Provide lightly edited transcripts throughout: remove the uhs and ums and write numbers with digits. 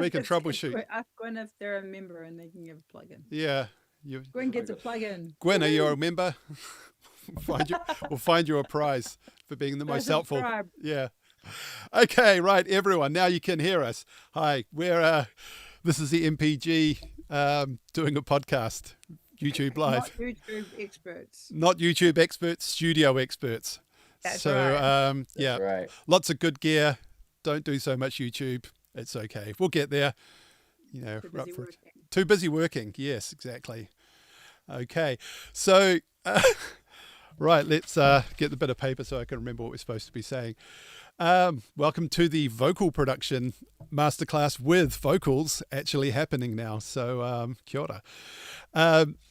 We can Ask, troubleshoot. ask Gwen if they're a member and they can give a plug-in. Yeah. You, Gwen Oh my gets a gosh. plug-in. Gwen, are you Woohoo! a member? find you, we'll find you a prize for being the So most helpful. subscribe. Yeah. Okay, right, everyone. Now you can hear us. Hi, this is the MPG doing a podcast, YouTube Not Live. YouTube experts. Not YouTube experts, studio experts. That's So right. That's yeah, right. lots of good gear. Don't do so much YouTube. It's okay. We'll get there. You know, Too we're up busy for it. working. Too busy working. Yes, exactly. Okay, so right, let's get the bit of paper so I can remember what we're supposed to be saying. Welcome to the vocal production masterclass with vocals actually happening now. So kia ora.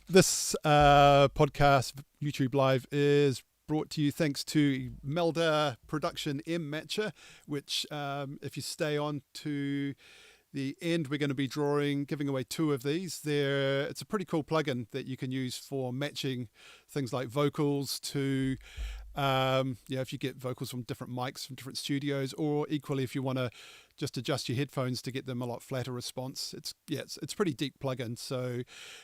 This podcast, YouTube Live, is brought to you thanks to Melda Production M Matcher, which if you stay on to the end, we're going to be giving away 2 of these. It's a pretty cool plugin that you can use for matching things like vocals to, if you get vocals from different mics from different studios, or equally if you want to just adjust your headphones to get them a lot flatter response. It's a pretty deep plugin, so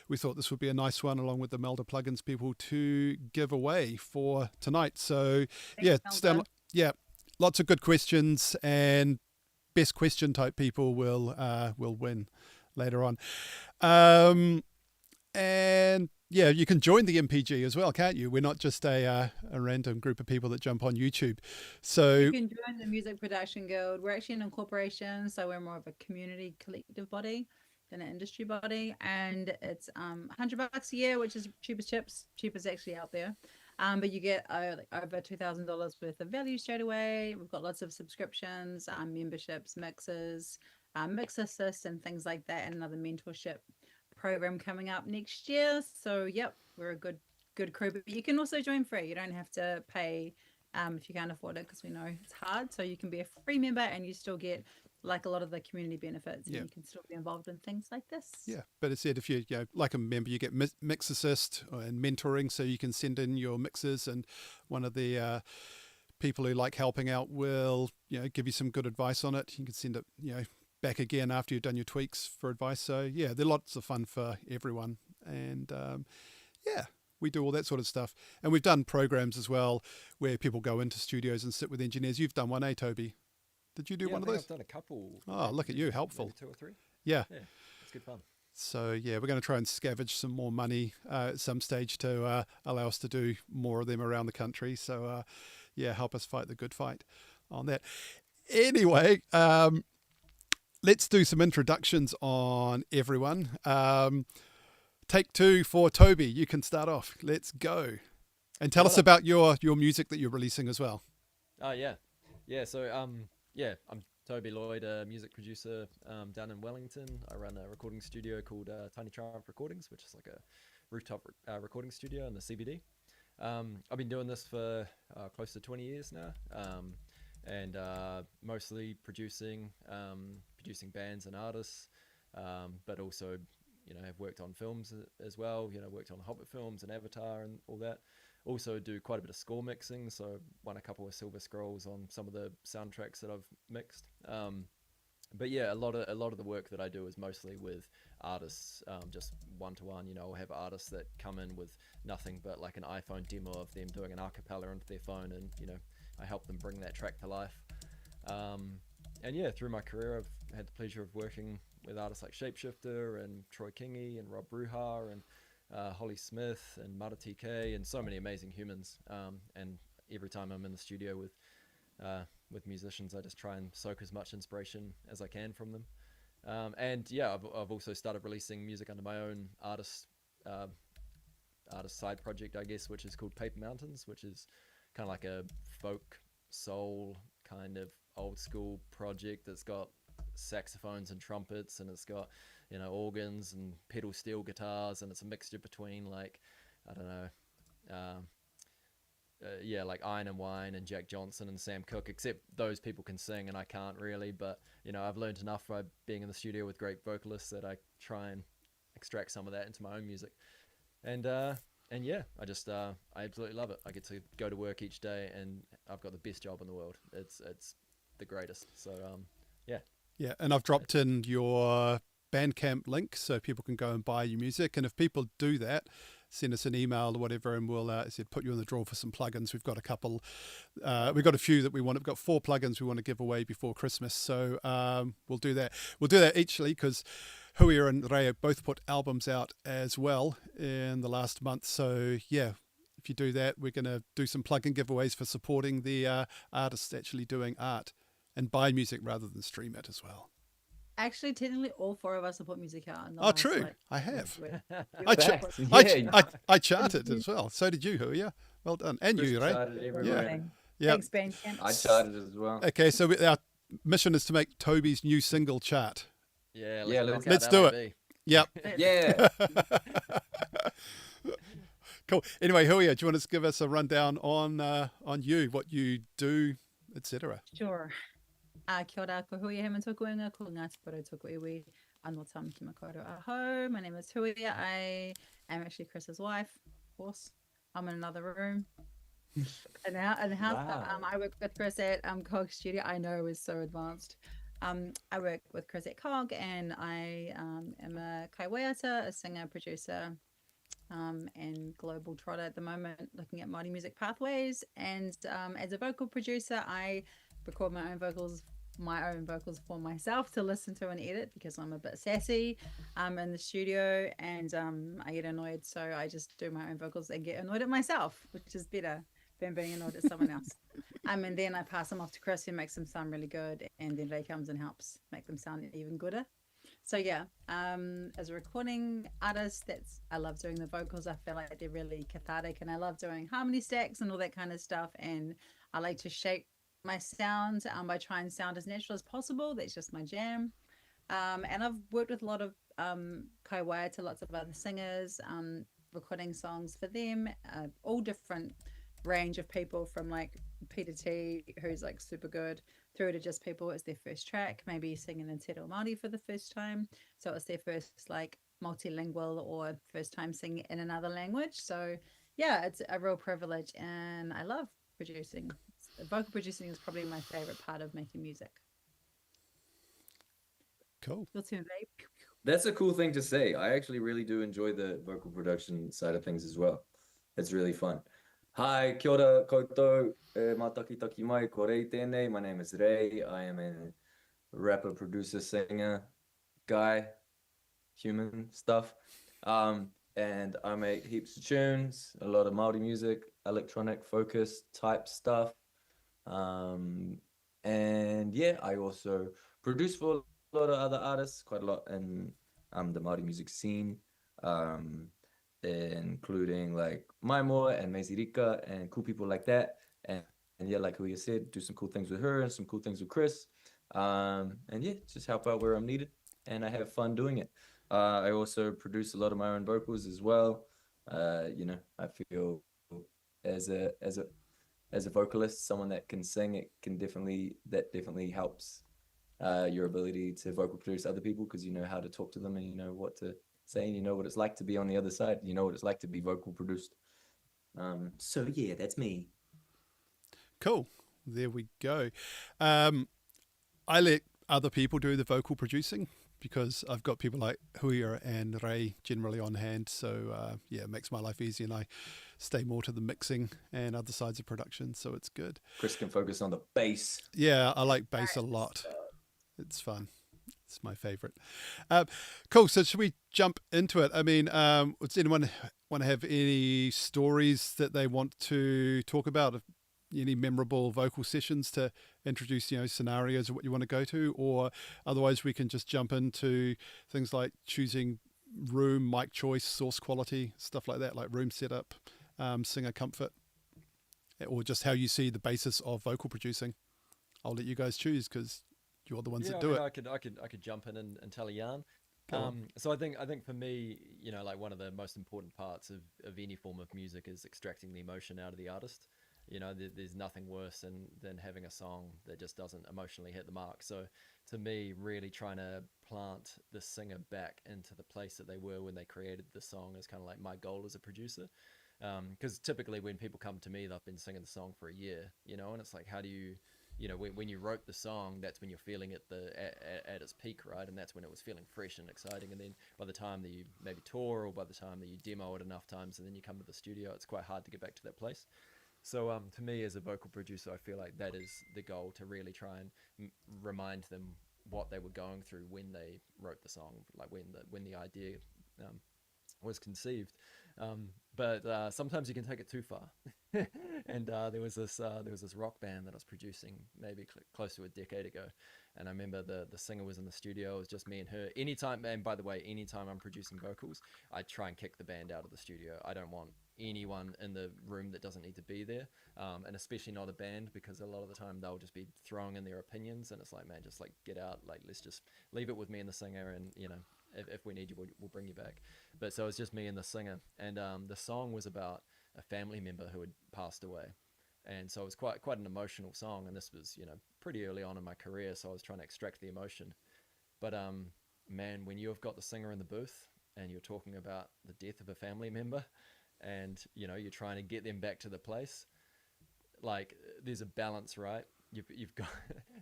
we thought this would be a nice one along with the Melda plugins people to give away for tonight. So Thanks, yeah, lots of good questions, and best question type people will win later on. And yeah, you can join the MPG as well, can't you? We're not just a random group of people that jump on YouTube. So You can join the Music Production Guild. We're actually an incorporation, so we're more of a community collective body than an industry body. And it's $100 a year, which is cheap as chips. Cheapest actually out there. But you get like over $2,000 worth of value straight away. We've got lots of subscriptions, memberships, mixes, mix assist, and things like that, and another mentorship program coming up next year. So yep, we're a good crew. But you can also join free. You don't have to pay if you can't afford it, because we know it's hard. So you can be a free member and you still get like a lot of the community benefits, and you can still be involved in things like this. Yeah, but it said if you like a member, you get mix assist and mentoring, so you can send in your mixes, and one of the people who like helping out will give you some good advice on it. You can send it back again after you've done your tweaks for advice. So yeah, they're lots of fun for everyone, and yeah, we do all that sort of stuff. And we've done programs as well where people go into studios and sit with engineers. You've done one, Toby? Did you do one of those? I've done a couple. Oh, look at you, helpful. Maybe 2 or 3. Yeah. Yeah, it's good fun. So yeah, we're going to try and scavenge some more money at some stage to allow us to do more of them around the country. So yeah, help us fight the good fight on that. Anyway, let's do some introductions on everyone. Take 2 for Toby. You can start off. Let's go. And tell us about your music that you're releasing as well. Oh yeah. So I'm Toby Lloyd, a music producer down in Wellington. I run a recording studio called Tiny Triumph Recordings, which is like a rooftop recording studio in the CBD. I've been doing this for close to 20 years now, and mostly producing bands and artists, but also have worked on films as well. Worked on the Hobbit films and Avatar and all that. Also do quite a bit of score mixing, so won a couple of Silver Scrolls on some of the soundtracks that I've mixed. But yeah, a lot of the work that I do is mostly with artists, just one-to-one. I'll have artists that come in with nothing but like an iPhone demo of them doing an acapella onto their phone, and I help them bring that track to life. And yeah, through my career, I've had the pleasure of working with artists like Shapeshifter and Troy Kingi and Rob Bruhar and Holly Smith and Mata TK and so many amazing humans. And every time I'm in the studio with musicians, I just try and soak as much inspiration as I can from them. And yeah, I've also started releasing music under my own artist side project, I guess, which is called Paper Mountains, which is kind of like a folk soul kind of old school project that's got saxophones and trumpets, and it's got organs and pedal steel guitars, and it's a mixture between like I don't know like Iron and Wine and Jack Johnson and Sam Cooke, except those people can sing and I can't really, but I've learned enough by being in the studio with great vocalists that I try and extract some of that into my own music. And yeah, I absolutely love it. I get to go to work each day and I've got the best job in the world. It's the greatest. So yeah, Yeah, and I've dropped in your Bandcamp link so people can go and buy your music. And if people do that, send us an email or whatever, and we'll put you in the draw for some plugins. We've got a couple, we've got a few that we want. We've got 4 plugins we want to give away before Christmas, so we'll do that. We'll do that eachly because Hui and Ray both put albums out as well in the last month. So yeah. If you do that, we're going to do some plugin giveaways for supporting the artists actually doing art and buy music rather than stream it as well. Actually, technically, all 4 of us have put music out. In the Oh, last, true. like, I have. week. I, Facts. I charted as well. So did you, Huya. Well done. And Chris you, Ray. charted everywhere. Yeah. Morning. Yeah. Thanks, Bandcamp. I charted as well. Okay, so our mission is to make Toby's new single chart. Yeah, Yeah, let's, knock let's out do LAB. it. Yep. Yeah. Cool. Anyway, Huya, do you want to give us a rundown on you, what you do, etc.? Sure. Kia ora, ko hui he matuku inga, ko Ngāti Porou tuku iwi, anō tam ki makaurau aho. My name is Hui. I am actually Chris's wife, of course. I'm in another room. In the house, Wow. I work with Chris at Cog Studio. I know is so advanced. I work with Chris at Cog, and I am a kaiwaiata, a singer, producer, and global trotter at the moment, looking at Māori music pathways. And as a vocal producer, I record my own vocals for myself to listen to and edit because I'm a bit sassy in the studio, and I get annoyed, so I just do my own vocals and get annoyed at myself, which is better than being annoyed at someone else. And then I pass them off to Chris, who makes them sound really good, and then Ray comes and helps make them sound even gooder. So yeah, as a recording artist, I love doing the vocals. I feel like they're really cathartic, and I love doing harmony stacks and all that kind of stuff. And I like to shape my sound by trying to sound as natural as possible. That's just my jam. And I've worked with a lot of kaiwaiata, lots of other singers, recording songs for them, all different range of people, from like Peter T, who's like super good, through to just people it's their first track, maybe singing in Te Reo Māori for the first time, so it's their first like multilingual or first time singing in another language. So yeah, it's a real privilege, and I love producing. Vocal producing is probably my favorite part of making music. Cool. Your turn, babe. That's a cool thing to say. I actually really do enjoy the vocal production side of things as well. It's really fun. Hi, kia ora koutou, mā taki mai, ko rei tēnei. My name is Ray. I am a rapper, producer, singer, guy, human stuff. And I make heaps of tunes, a lot of Māori music, electronic focus type stuff. And yeah, I also produce for a lot of other artists, quite a lot in the Māori music scene, including like Maimoa and Meizirika and cool people like that. And yeah, like Huya said, do some cool things with her and some cool things with Chris. And yeah, just help out where I'm needed, and I have fun doing it. I also produce a lot of my own vocals as well. You know, I feel as a vocalist, someone that can sing, that definitely helps your ability to vocal produce other people, because you know how to talk to them and you know what to say, and you know what it's like to be on the other side. You know what it's like to be vocal produced. So yeah, that's me. Cool. There we go. I let other people do the vocal producing because I've got people like Huia and Ray generally on hand. So yeah, it makes my life easy, and I stay more to the mixing and other sides of production. So it's good. Chris can focus on the bass. Yeah, I like bass a lot. It's fun. It's my favorite. Cool. So should we jump into it? I mean, does anyone want to have any stories that they want to talk about? Any memorable vocal sessions to introduce, you know, scenarios of what you want to go to, or otherwise we can just jump into things like choosing room, mic choice, source quality, stuff like that, like room setup, singer comfort, or just how you see the basis of vocal producing. I'll let you guys choose because you're the ones that do it. I could jump in and tell a yarn. So I think for me, you know, like one of the most important parts of any form of music is extracting the emotion out of the artist. You know, there's nothing worse than having a song that just doesn't emotionally hit the mark. So to me, really trying to plant the singer back into the place that they were when they created the song is kind of like my goal as a producer. Because typically when people come to me, they've been singing the song for a year, you know, and it's like, how do you when you wrote the song, that's when you're feeling it at its peak, right? And that's when it was feeling fresh and exciting. And then by the time that you maybe tour, or by the time that you demo it enough times, and then you come to the studio, it's quite hard to get back to that place. So to me, as a vocal producer, I feel like that is the goal, to really try and remind them what they were going through when they wrote the song, like when the idea was conceived. But sometimes you can take it too far. And there was this rock band that I was producing maybe close to a decade ago, and I remember the singer was in the studio. It was just me and her. Anytime, and by the way, anytime I'm producing vocals, I try and kick the band out of the studio. I don't want anyone in the room that doesn't need to be there, and especially not a band, because a lot of the time they'll just be throwing in their opinions, and it's like, man, just like get out, like let's just leave it with me and the singer, and if we need you, we'll bring you back. But so it's just me and the singer, and the song was about a family member who had passed away, and so it was quite an emotional song. And this was pretty early on in my career, so I was trying to extract the emotion. But man, when you've got the singer in the booth and you're talking about the death of a family member, and you're trying to get them back to the place, like there's a balance, right? You've got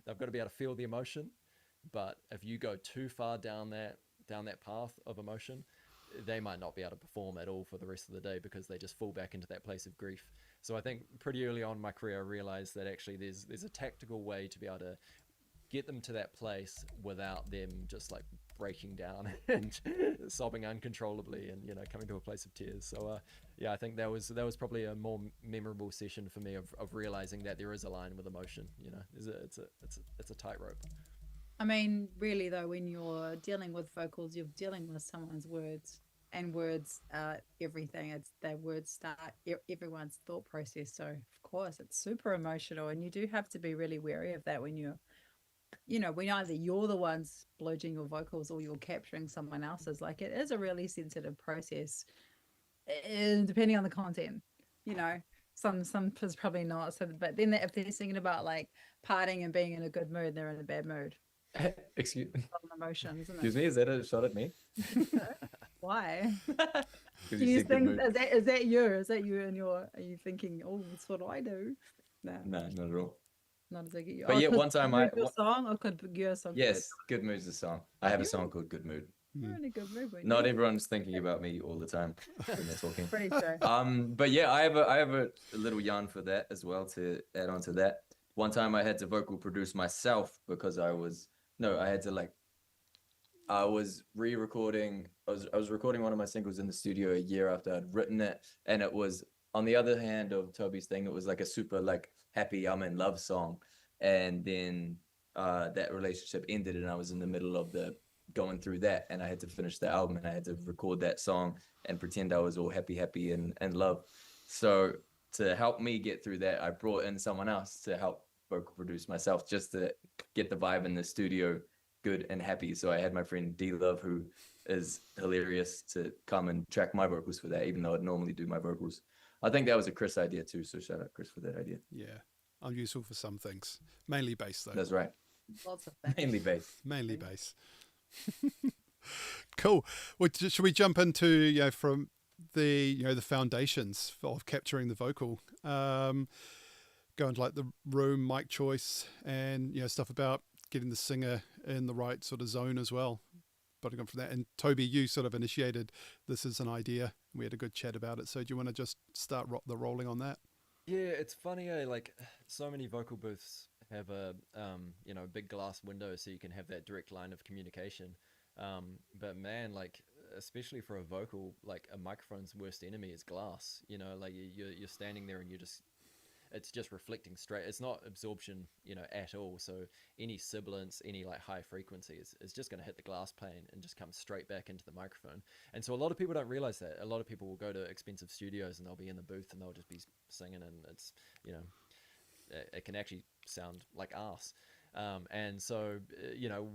they've got to be able to feel the emotion, but if you go too far down that path of emotion, they might not be able to perform at all for the rest of the day, because they just fall back into that place of grief. So I think pretty early on in my career, I realized that actually there's a tactical way to be able to get them to that place without them just like breaking down and sobbing uncontrollably, and coming to a place of tears. So I think that was probably a more memorable session for me of realizing that there is a line with emotion. It's a tightrope. I mean, really though, when you're dealing with vocals, you're dealing with someone's words, and words are everything. It's their words start everyone's thought process. So of course it's super emotional, and you do have to be really wary of that when you're, when either you're the ones bludgeoning your vocals or you're capturing someone else's. Like, it is a really sensitive process, depending on the content. Some is probably not. So, but then if they're singing about like partying and being in a good mood, they're in a bad mood. Excuse Emotion, isn't Excuse it? me, is that a shot at me? Why? Because Can you you said good think, mood. is that you? Is that you and are you thinking, oh, that's what I do? No, No, not at all. not as I get you. But yeah, one time your song, or could your song? yes, Good Mood's the song. I have a song You're- called Good Mood. You're in a good mood. When Not everyone's thinking about me all the time when they're talking. Pretty sure. But yeah, I have a little yarn for that as well to add on to that. One time I had to vocal produce myself because I was re-recording. I was recording one of my singles in the studio a year after I'd written it, and it was on the other hand of Toby's thing. It was like a super like happy I'm in love song, and then that relationship ended, and I was in the middle of going through that, and I had to finish the album, and I had to record that song and pretend I was all happy and love. So to help me get through that, I brought in someone else to help vocal produce myself, just to get the vibe in the studio good and happy. So I had my friend D Love, who is hilarious, to come and track my vocals for that, even though I'd normally do my vocals. I think that was a Chris idea too, so shout out Chris for that idea. Yeah, I'm useful for some things, mainly bass though. That's right. Lots of things. Mainly bass. Mainly bass. Cool. Well, should we jump into from the the foundations of capturing the vocal, go into like the room, mic choice, and stuff about getting the singer in the right sort of zone as well. But on from that, and Toby, you sort of initiated this as an idea. We had a good chat about it. So do you want to just start the rolling on that? Yeah, it's funny, like so many vocal booths have a big glass window so you can have that direct line of communication. But man, like especially for a vocal, like a microphone's worst enemy is glass. Like you're standing there and it's just reflecting straight. It's not absorption, at all. So any sibilance, any like high frequency is just going to hit the glass pane and just come straight back into the microphone. And so a lot of people don't realize that. A lot of people will go to expensive studios and they'll be in the booth and they'll just be singing, and it's, it can actually sound like arse. And so,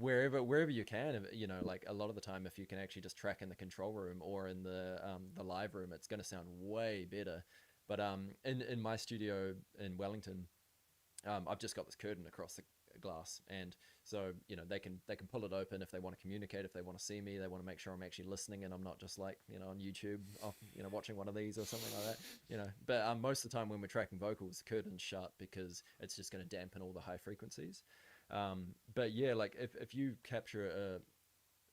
wherever you can, like a lot of the time, if you can actually just track in the control room or in the live room, it's going to sound way better. But in my studio in Wellington, I've just got this curtain across glass, and so they can pull it open if they want to communicate, if they want to see me, they want to make sure I'm actually listening and I'm not just like on YouTube off, watching one of these or something like that. But most of the time when we're tracking vocals, curtains shut because it's just going to dampen all the high frequencies. But yeah, like if you capture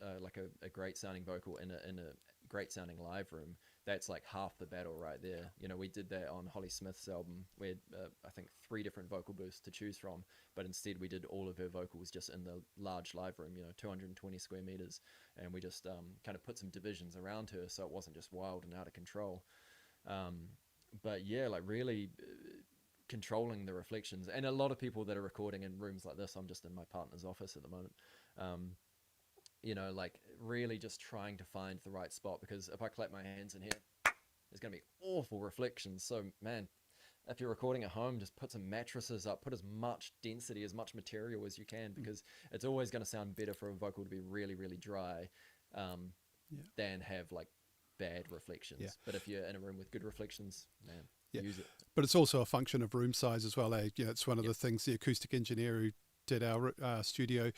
a great sounding vocal in a great sounding live room, that's like half the battle right there. We did that on Holly Smith's album. We had I think 3 different vocal booths to choose from, but instead we did all of her vocals just in the large live room, 220 square meters, and we just kind of put some divisions around her so it wasn't just wild and out of control. But yeah, like really controlling the reflections. And a lot of people that are recording in rooms like this, I'm just in my partner's office at the moment, like really just trying to find the right spot, because if I clap my hands in here, there's going to be awful reflections. So man, if you're recording at home, just put some mattresses up, put as much density, as much material as you can, because it's always going to sound better for a vocal to be really, really dry than have like bad reflections. Yeah. But if you're in a room with good reflections, man, use it. But it's also a function of room size as well. It's one of the things the acoustic engineer who did our studio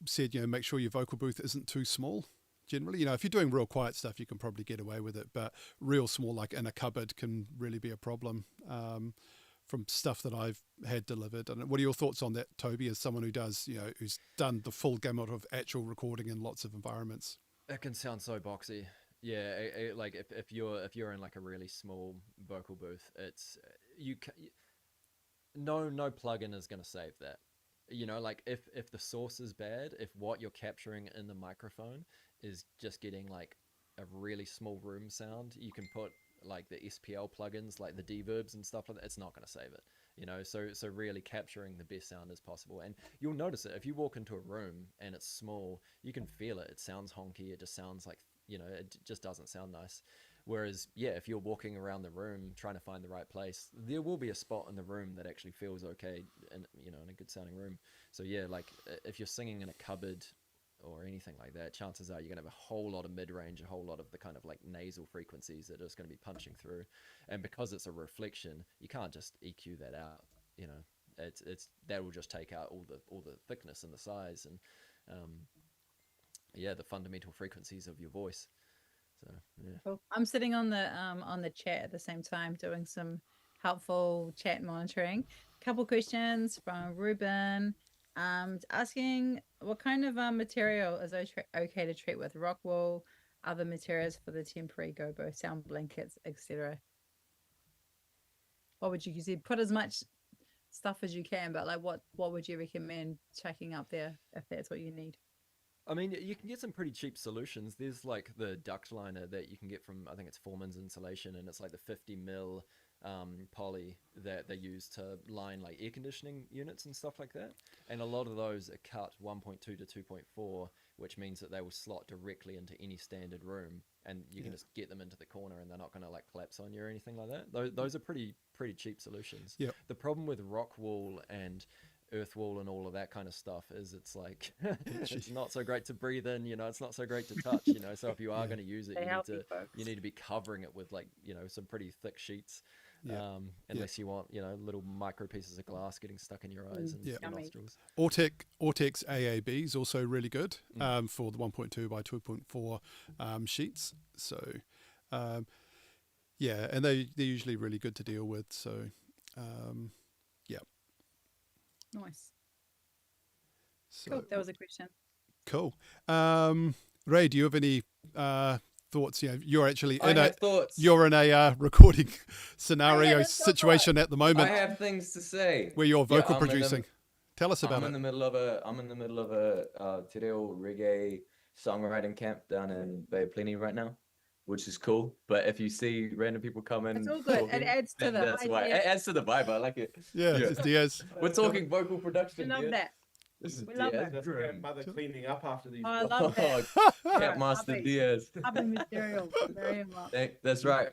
said, make sure your vocal booth isn't too small. Generally, if you're doing real quiet stuff, you can probably get away with it, but real small, like in a cupboard, can really be a problem from stuff that I've had delivered. And what are your thoughts on that, Toby, as someone who does, who's done the full gamut of actual recording in lots of environments? It can sound so boxy. Yeah, like if you're in like a really small vocal booth, it's no plugin is going to save that. Like if the source is bad, if what you're capturing in the microphone is just getting like a really small room sound, you can put like the SPL plugins, like the Deverbs and stuff like that. It's not going to save it. So really capturing the best sound as possible. And you'll notice it if you walk into a room and it's small, you can feel it. It sounds honky. It just sounds like, it just doesn't sound nice. Whereas, yeah, if you're walking around the room trying to find the right place, there will be a spot in the room that actually feels okay, and in a good sounding room. So yeah, like if you're singing in a cupboard or anything like that, chances are you're gonna have a whole lot of mid-range, a whole lot of the kind of like nasal frequencies that are just gonna be punching through. And because it's a reflection, you can't just EQ that out. It's that will just take out all the thickness and the size and the fundamental frequencies of your voice. So yeah. Cool. I'm sitting on the chat at the same time doing some helpful chat monitoring. Couple questions from Ruben, asking what kind of material is okay to treat with rock wool, other materials for the temporary gobo, sound blankets, etc. What would you use? Put as much stuff as you can, but like what would you recommend checking up there if that's what you need? I mean, you can get some pretty cheap solutions. There's like the duct liner that you can get from, I think it's Foreman's Insulation, and it's like the 50 mil poly that they use to line like air conditioning units and stuff like that. And a lot of those are cut 1.2 to 2.4, which means that they will slot directly into any standard room, and you can just get them into the corner and they're not going to like collapse on you or anything like that. Those are pretty cheap solutions. Yep. The problem with rock wool and earth wall and all of that kind of stuff is it's like it's not so great to breathe in, it's not so great to touch, so if you are going to use it, you need to be covering it with like some pretty thick sheets, unless you want little micro pieces of glass getting stuck in your eyes and your nostrils. Aotex AAB is also really good for the 1.2 by 2.4 sheets, so and they're usually really good to deal with, so Nice. So, cool. That was a question. Cool. Ray, do you have any thoughts? You're actually you're in a recording scenario situation at the moment. I have things to say. Where you're vocal producing. Tell us about it. I'm in the middle of a Te Reo reggae songwriting camp down in Bay of Plenty right now, which is cool. But if you see random people come in, it's all good. It adds to the that's why it adds to the vibe. I like it. Yeah. It's Diaz. We're talking vocal production. We love that. This is we love Diaz. that. Grandmother cleaning up after these. Oh, I love that. Camp Master Diaz. Other material. Very much. That's right.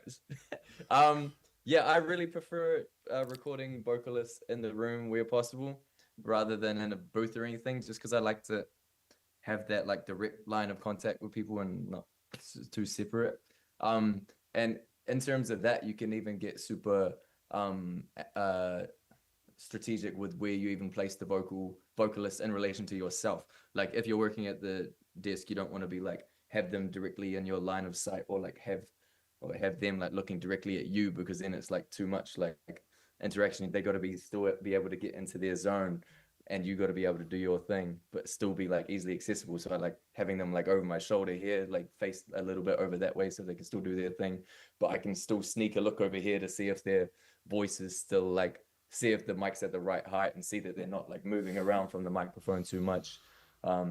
I really prefer recording vocalists in the room where possible, rather than in a booth or anything. Just because I like to have that like direct line of contact with people and not too separate. And in terms of that, you can even get super strategic with where you even place the vocalist in relation to yourself. Like if you're working at the desk, you don't want to be like have them directly in your line of sight, or like have them like looking directly at you, because then it's like too much like interaction. They got to be still be able to get into their zone, and you got to be able to do your thing but still be like easily accessible. So I like having them like over my shoulder here, like face a little bit over that way so they can still do their thing, but I can still sneak a look over here to see if their voice is still like, see if the mic's at the right height, and see that they're not like moving around from the microphone too much,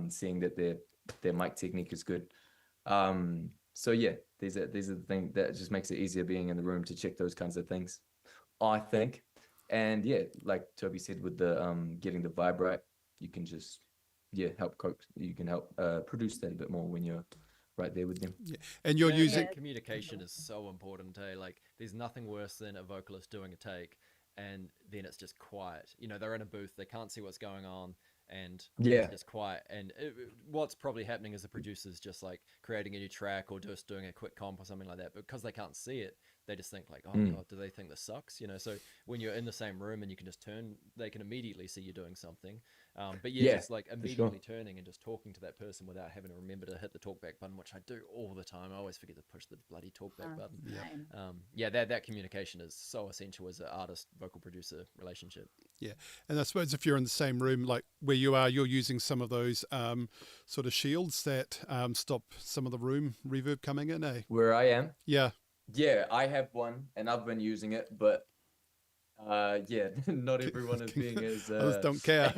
seeing that their mic technique is good. So yeah, these are the things that just makes it easier being in the room to check those kinds of things, I think. And yeah, like Toby said, with the getting the vibe right, you can just help coach. You can help produce that a bit more when you're right there with them. Yeah. And you're using communication is so important, eh? Like there's nothing worse than a vocalist doing a take and then it's just quiet. You know, they're in a booth, they can't see what's going on, and it's just quiet. And what's probably happening is the producer's just like creating a new track or just doing a quick comp or something like that. But because they can't see it, they just think like, oh God, do they think this sucks? You know, so when you're in the same room and you can just turn, they can immediately see you doing something. But just like immediately turning and just talking to that person without having to remember to hit the talkback button, which I do all the time. I always forget to push the bloody talkback button. That communication is so essential as an artist vocal producer relationship. Yeah, and I suppose if you're in the same room, like where you are, you're using some of those sort of shields that stop some of the room reverb coming in, eh? Where I am? Yeah, I have one, and I've been using it, but not everyone is being as others don't care.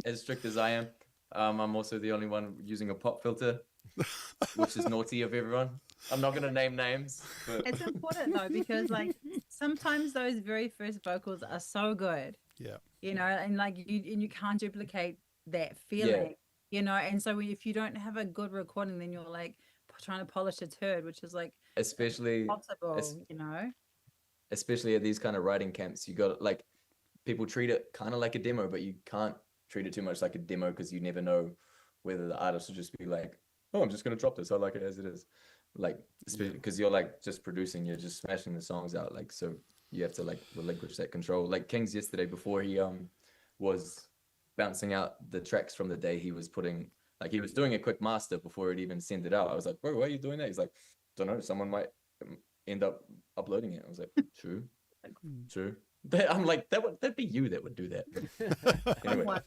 as strict as I am. I'm also the only one using a pop filter, which is naughty of everyone. I'm not going to name names, but It's important though, because like sometimes those very first vocals are so good, you know, and like you can't duplicate that feeling, you know. And so if you don't have a good recording, then you're like trying to polish a turd, which is like especially possible, you know. Especially at these kind of writing camps, you got like people treat it kind of like a demo, but you can't treat it too much like a demo, because you never know whether the artist will just be like, oh, I'm just going to drop this, I like it as it is, like, because you're like just producing, you're just smashing the songs out, like, so you have to like relinquish that control. Like Kings yesterday, before he was bouncing out the tracks from the day, he was putting, like, he was doing a quick master before he'd even send it out. I was like, bro, why are you doing that? He's like, don't know, someone might end up uploading it. I was like, true. I'm like, that'd be you that would do that. Anyway.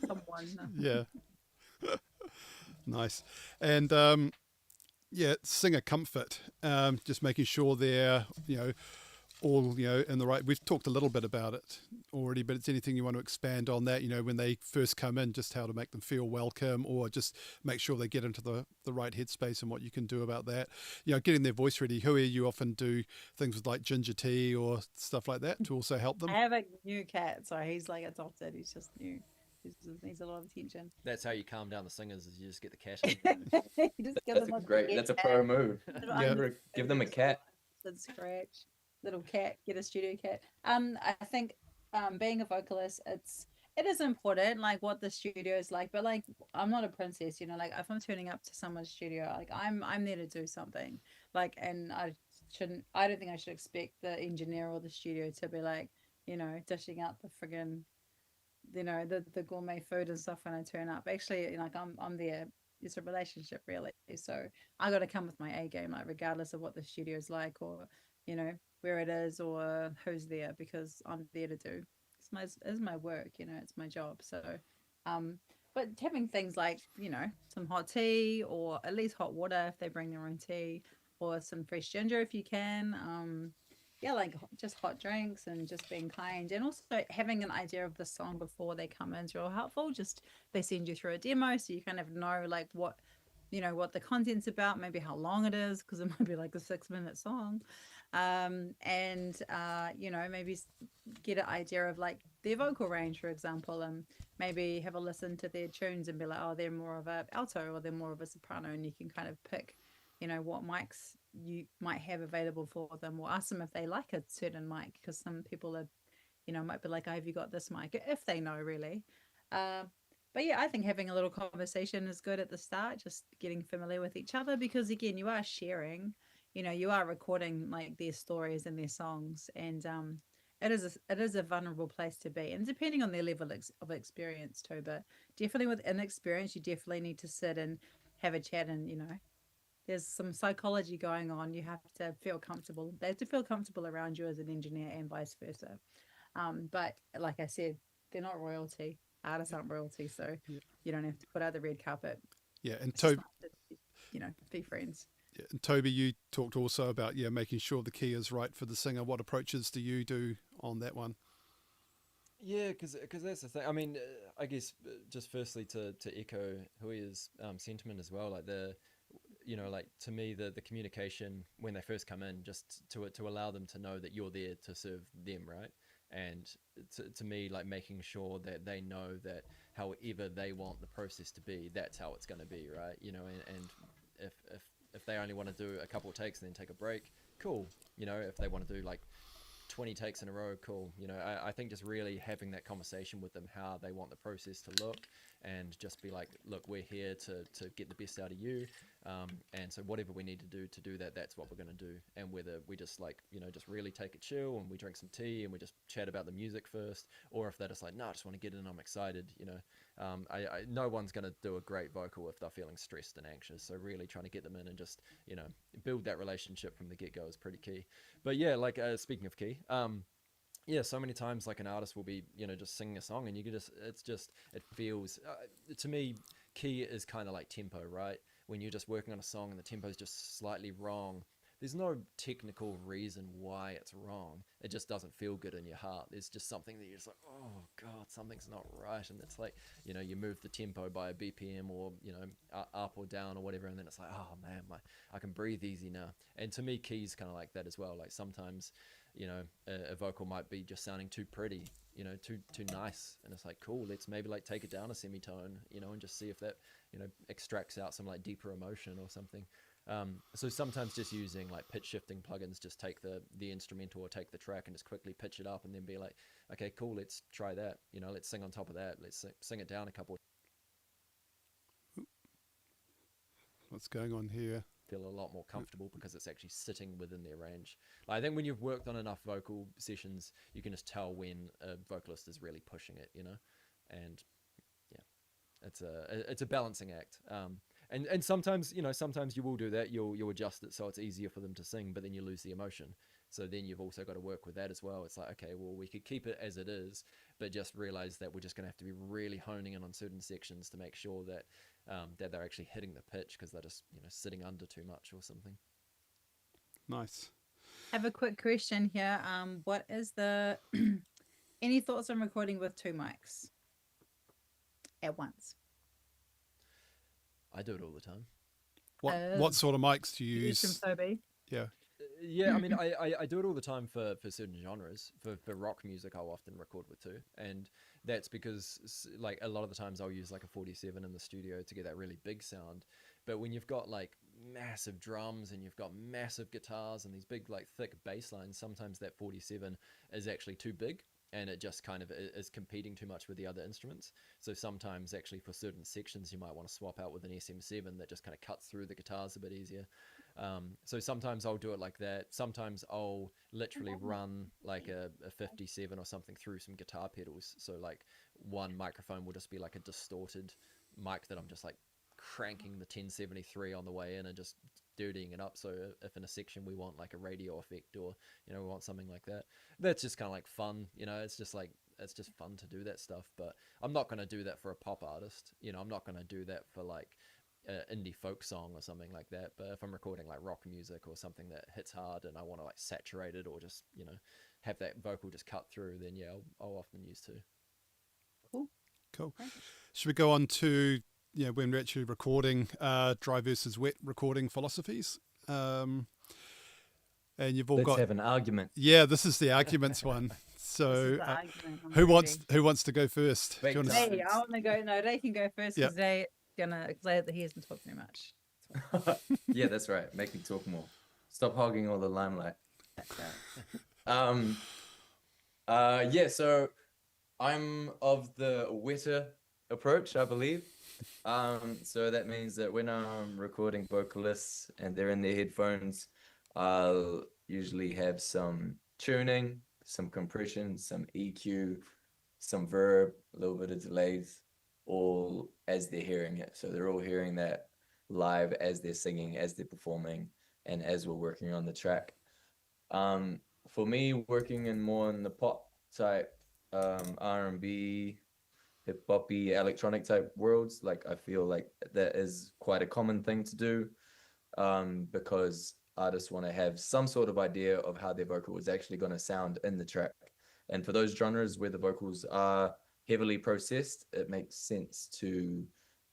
Someone. Yeah. Nice. And singer comfort, just making sure they're, all, in the right, we've talked a little bit about it already, but it's anything you want to expand on that, when they first come in, just how to make them feel welcome, or just make sure they get into the right headspace and what you can do about that. Getting their voice ready. Hui, you often do things with like ginger tea or stuff like that to also help them. I have a new cat, so he's like adopted. He's just new. He just needs a lot of attention. That's how you calm down the singers, is you just get the cat. You just give them That's a pro move. Give them a cat. Scratch. Little cat, get a studio cat. I think being a vocalist, it is important, like what the studio is like, but like I'm not a princess, like if I'm turning up to someone's studio, like I'm there to do something, like, and I don't think I should expect the engineer or the studio to be like, dishing out the friggin', the gourmet food and stuff when I turn up. Actually, like I'm there. It's a relationship, really. So I got to come with my A game, like regardless of what the studio is like, or where it is, or who's there, because I'm there to do. It's my work, it's my job. So, but having things like some hot tea, or at least hot water if they bring their own tea, or some fresh ginger if you can. Like just hot drinks, and just being kind, and also having an idea of the song before they come in is real helpful. Just they send you through a demo, so you kind of know like what the content's about, maybe how long it is, because it might be like a 6-minute song, maybe get an idea of like their vocal range, for example, and maybe have a listen to their tunes and be like, oh, they're more of a alto or they're more of a soprano, and you can kind of pick what mics you might have available for them, or ask them if they like a certain mic, because some people are might be like, oh, have you got this mic, if they know, really. But yeah, I think having a little conversation is good at the start, just getting familiar with each other, because again, you are sharing, you are recording like their stories and their songs, and it is a vulnerable place to be, and depending on their level of experience too. But definitely with inexperience, you definitely need to sit and have a chat, and there's some psychology going on. You have to feel comfortable. They have to feel comfortable around you as an engineer, and vice versa. But like I said, they're not royalty. Artists aren't royalty, so Yeah. you don't have to put out the red carpet. Yeah, and It's just Toby, nice to, be friends. yeah, and Toby, you talked also about making sure the key is right for the singer. What approaches do you do on that one? Yeah, because that's the thing. I mean, I guess just firstly to echo Hui's sentiment as well, like like to me the communication when they first come in, just to allow them to know that you're there to serve them, right? And to me, like making sure that they know that however they want the process to be, that's how it's going to be, right? And if they only want to do a couple of takes and then take a break, cool. If they want to do like 20 takes in a row, cool. I think just really having that conversation with them, how they want the process to look, and just be like, look, we're here to get the best out of you, and so whatever we need to do that, that's what we're going to do. And whether we just like just really take it chill and we drink some tea and we just chat about the music first, or if they're just like, no, I just want to get in, I'm excited. No one's going to do a great vocal if they're feeling stressed and anxious, so really trying to get them in and just build that relationship from the get-go is pretty key. But yeah, like speaking of key, yeah, so many times like an artist will be just singing a song and you can just it feels to me, key is kind of like tempo, right? When you're just working on a song and the tempo is just slightly wrong, there's no technical reason why it's wrong. It just doesn't feel good in your heart. There's just something that you're just like, oh god, something's not right. And it's like you move the tempo by a BPM or up or down or whatever, and then it's like, oh man, I can breathe easy now. And to me, keys kind of like that as well. Like sometimes a vocal might be just sounding too pretty, too nice, and it's like, cool, let's maybe like take it down a semitone, and just see if that extracts out some like deeper emotion or something. So sometimes just using like pitch shifting plugins, just take the instrumental or take the track and just quickly pitch it up and then be like, okay, cool, let's try that, let's sing on top of that, let's sing it down a couple. What's going on here? Feel a lot more comfortable because it's actually sitting within their range. Like, I think when you've worked on enough vocal sessions, you can just tell when a vocalist is really pushing it, and yeah, it's a balancing act. And sometimes sometimes you will do that. You'll adjust it so it's easier for them to sing, but then you lose the emotion. So then you've also got to work with that as well. It's like, okay, well, we could keep it as it is, but just realize that we're just going to have to be really honing in on certain sections to make sure that that they're actually hitting the pitch, because they're just sitting under too much or something. Nice. I have a quick question here. What is the any thoughts on recording with two mics at once? I do it all the time. What sort of mics do you use? From Toby. Yeah. Yeah, I mean, I do it all the time for certain genres. For rock music, I'll often record with two, and that's because like a lot of the times I'll use like a 47 in the studio to get that really big sound. But when you've got like massive drums and you've got massive guitars and these big like thick bass lines, sometimes that 47 is actually too big, and it just kind of is competing too much with the other instruments. So sometimes actually for certain sections you might want to swap out with an SM7 that just kind of cuts through the guitars a bit easier. So sometimes I'll do it like that. Sometimes I'll literally run like a 57 or something through some guitar pedals. So like one microphone will just be like a distorted mic that I'm just like cranking the 1073 on the way in and just dirtying it up. So if in a section we want like a radio effect, or we want something like that, that's just kind of like fun. It's just fun to do that stuff. But I'm not going to do that for a pop artist. I'm not going to do that for like indie folk song or something like that. But if I'm recording like rock music or something that hits hard and I want to like saturate it, or just have that vocal just cut through, then yeah, I'll often use two. Cool. Should we go on to when we're actually recording dry versus wet recording philosophies? And you've all Let's got have an argument. Yeah, this is the arguments one. So who wants to go first? Do you want to... Hey, I want to go. No, they can go first because he hasn't talked very much. Yeah, that's right. Make me talk more. Stop hogging all the limelight. Yeah, so I'm of the wetter approach, I believe. So that means that when I'm recording vocalists and they're in their headphones, I'll usually have some tuning, some compression, some EQ, some verb, a little bit of delays, all as they're hearing it. So they're all hearing that live as they're singing, as they're performing, and as we're working on the track. For me, working in more in the pop type, R&B, hip hoppy, electronic type worlds, like I feel like that is quite a common thing to do, because artists want to have some sort of idea of how their vocal is actually going to sound in the track. And for those genres where the vocals are heavily processed, it makes sense to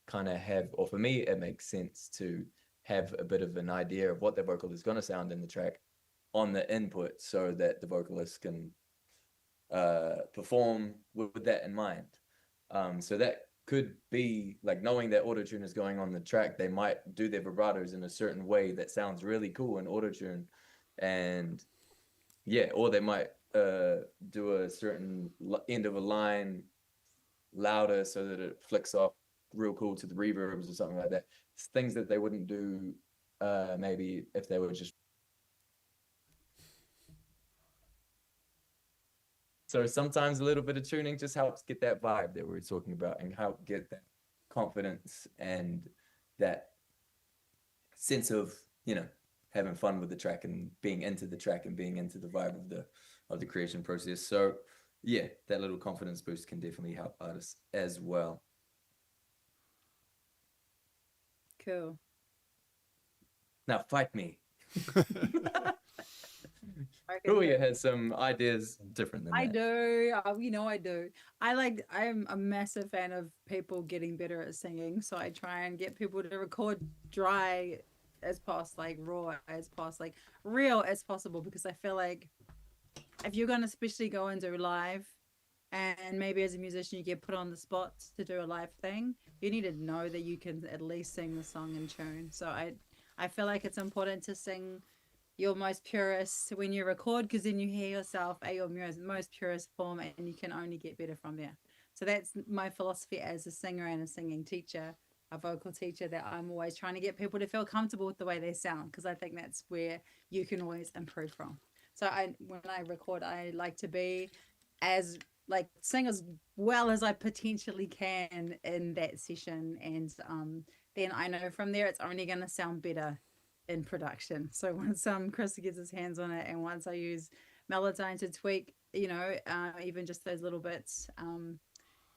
kind of have, or for me, it makes sense to have a bit of an idea of what their vocal is going to sound in the track on the input, so that the vocalist can perform with that in mind. So that could be like knowing that autotune is going on the track, they might do their vibratos in a certain way that sounds really cool in autotune, and yeah, or they might do a certain end of a line louder so that it flicks off real cool to the reverbs or something like that. It's things that they wouldn't do maybe if they were just. So sometimes a little bit of tuning just helps get that vibe that we were talking about and help get that confidence and that sense of, having fun with the track and being into the track and being into the vibe of the creation process. So yeah, that little confidence boost can definitely help artists as well. Cool. Now fight me. Okay, Julia has some ideas different than I that. do. I do. I'm a massive fan of people getting better at singing. So I try and get people to record dry as possible, like raw as possible, like real as possible, because I feel like if you're going to especially go and do live, and maybe as a musician you get put on the spot to do a live thing, you need to know that you can at least sing the song in tune. So I feel like it's important to sing your most purest when you record, because then you hear yourself at your most purest form, and you can only get better from there. So that's my philosophy as a singer and a singing teacher, a vocal teacher, that I'm always trying to get people to feel comfortable with the way they sound, because I think that's where you can always improve from. So when I record, I like to be as like sing as well as I potentially can in that session, and then I know from there it's only going to sound better in production. So once Chris gets his hands on it, and once I use Melodyne to tweak, even just those little bits,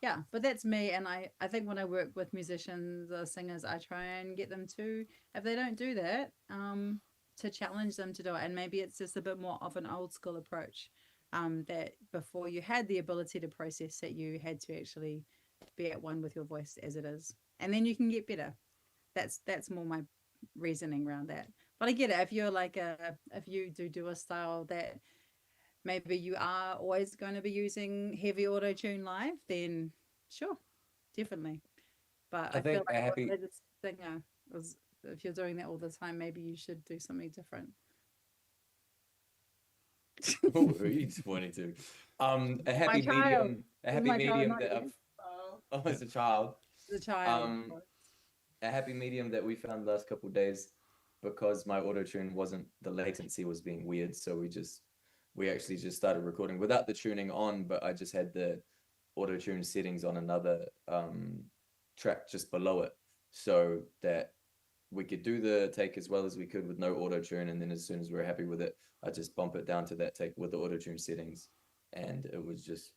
yeah. But that's me, and I think when I work with musicians or singers, I try and get them to, if they don't do that, to challenge them to do it. And maybe it's just a bit more of an old school approach, that before you had the ability to process it, you had to actually be at one with your voice as it is, and then you can get better. That's more my reasoning around that. But I get it, if you're like if you do a style that maybe you are always going to be using heavy auto tune live, then sure, definitely. But I feel like as a singer, if you're doing that all the time, maybe you should do something different. What were you pointing to? A happy medium that I've, as a child. As a child. A happy medium that we found the last couple of days, because my auto tune wasn't, the latency was being weird, so we actually just started recording without the tuning on, but I just had the auto tune settings on another track just below it, so that we could do the take as well as we could with no auto tune, and then as soon as we were happy with it, I just bump it down to that take with the auto tune settings, and it was just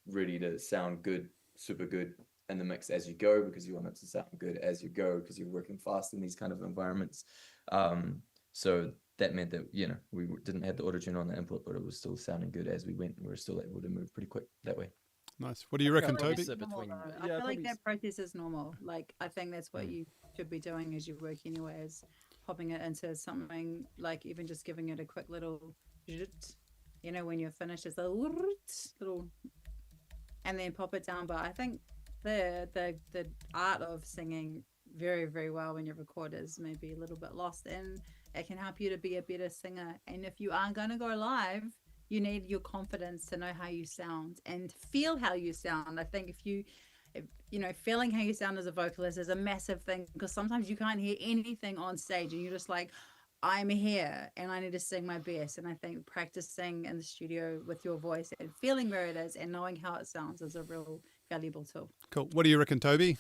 ready to sound good, super good in the mix as you go, because you want it to sound good as you go, because you're working fast in these kind of environments. So that meant that, we didn't have the auto tune on the input, but it was still sounding good as we went, and we were still able to move pretty quick that way. Nice. What do you reckon, Toby? I feel like that process is normal. Like, I think that's what you should be doing as you work anyway, is popping it into something, like even just giving it a quick little, when you're finished, it's a little, and then pop it down. But I think the art of singing very, very well when you record is maybe a little bit lost, and it can help you to be a better singer. And if you are going to go live, you need your confidence to know how you sound and feel how you sound. I think if feeling how you sound as a vocalist is a massive thing, because sometimes you can't hear anything on stage and you're just like, I'm here and I need to sing my best. And I think practicing in the studio with your voice and feeling where it is and knowing how it sounds is a real valuable tool. Cool. What do you reckon, Toby?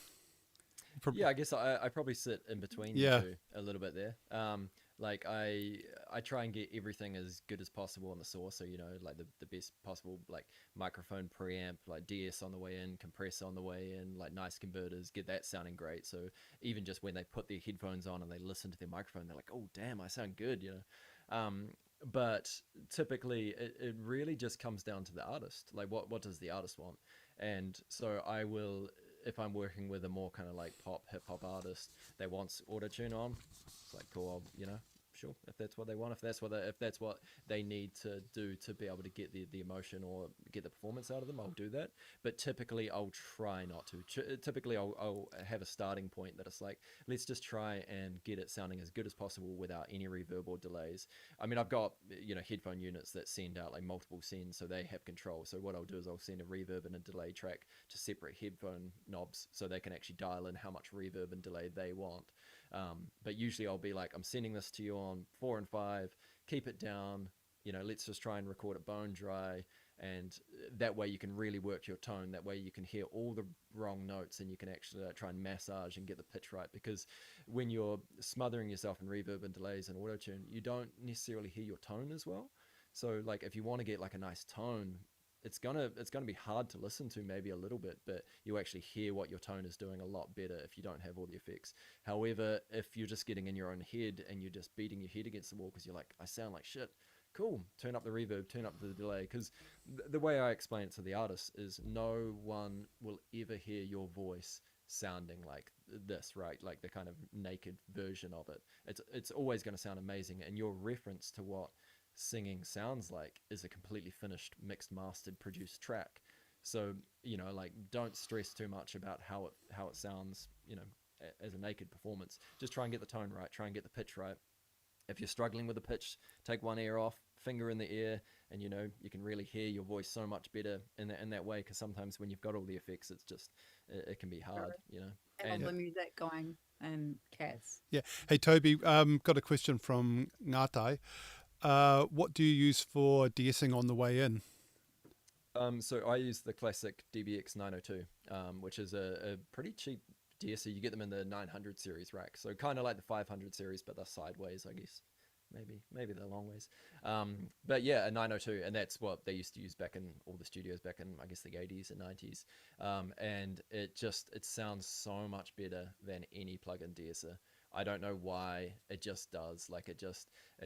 Yeah, I guess I probably sit in between Yeah. the two a little bit there. Like I try and get everything as good as possible on the source, so like the best possible like microphone preamp, like DS on the way in, compressor on the way in, like nice converters, get that sounding great. So even just when they put their headphones on and they listen to their microphone, they're like, oh damn, I sound good. But typically it really just comes down to the artist. Like what does the artist want? And so I will, if I'm working with a more kind of like pop hip hop artist that wants auto tune on, it's like cool. Sure, if that's what they want, if that's what they need to do to be able to get the emotion or get the performance out of them, I'll do that. But typically, I'll try not to. Typically, I'll have a starting point that it's like, let's just try and get it sounding as good as possible without any reverb or delays. I mean, I've got headphone units that send out like multiple sends, so they have control. So what I'll do is I'll send a reverb and a delay track to separate headphone knobs, so they can actually dial in how much reverb and delay they want. But usually I'll be like, I'm sending this to you on 4 and 5, keep it down, let's just try and record it bone dry. And that way you can really work your tone. That way you can hear all the wrong notes and you can actually try and massage and get the pitch right. Because when you're smothering yourself in reverb and delays and auto-tune, you don't necessarily hear your tone as well. So like if you want to get like a nice tone, it's gonna be hard to listen to maybe a little bit, but you actually hear what your tone is doing a lot better if you don't have all the effects. However, if you're just getting in your own head and you're just beating your head against the wall because you're like, I sound like shit, cool, turn up the reverb, turn up the delay. Because the way I explain it to the artist is no one will ever hear your voice sounding like this, right? Like the kind of naked version of it. It's always going to sound amazing, and your reference to what singing sounds like is a completely finished, mixed, mastered, produced track. So like don't stress too much about how it sounds as a naked performance. Just try and get the tone right, try and get the pitch right. If you're struggling with the pitch, take one ear off, finger in the ear, and you can really hear your voice so much better in that way. Because sometimes when you've got all the effects, it's just it can be hard. And all the music going and cats. Yeah. Hey, Toby, got a question from Ngatai. What do you use for de-essing on the way in? So I use the classic DBX 902, which is a pretty cheap de-esser. You get them in the 900 series rack. So kind of like the 500 series, but they're sideways, I guess. Maybe they're long ways. But yeah, a 902, and that's what they used to use back in all the studios back in, I guess, the 80s and 90s. And it sounds so much better than any plug-in de-esser. I don't know why, it just does. Like it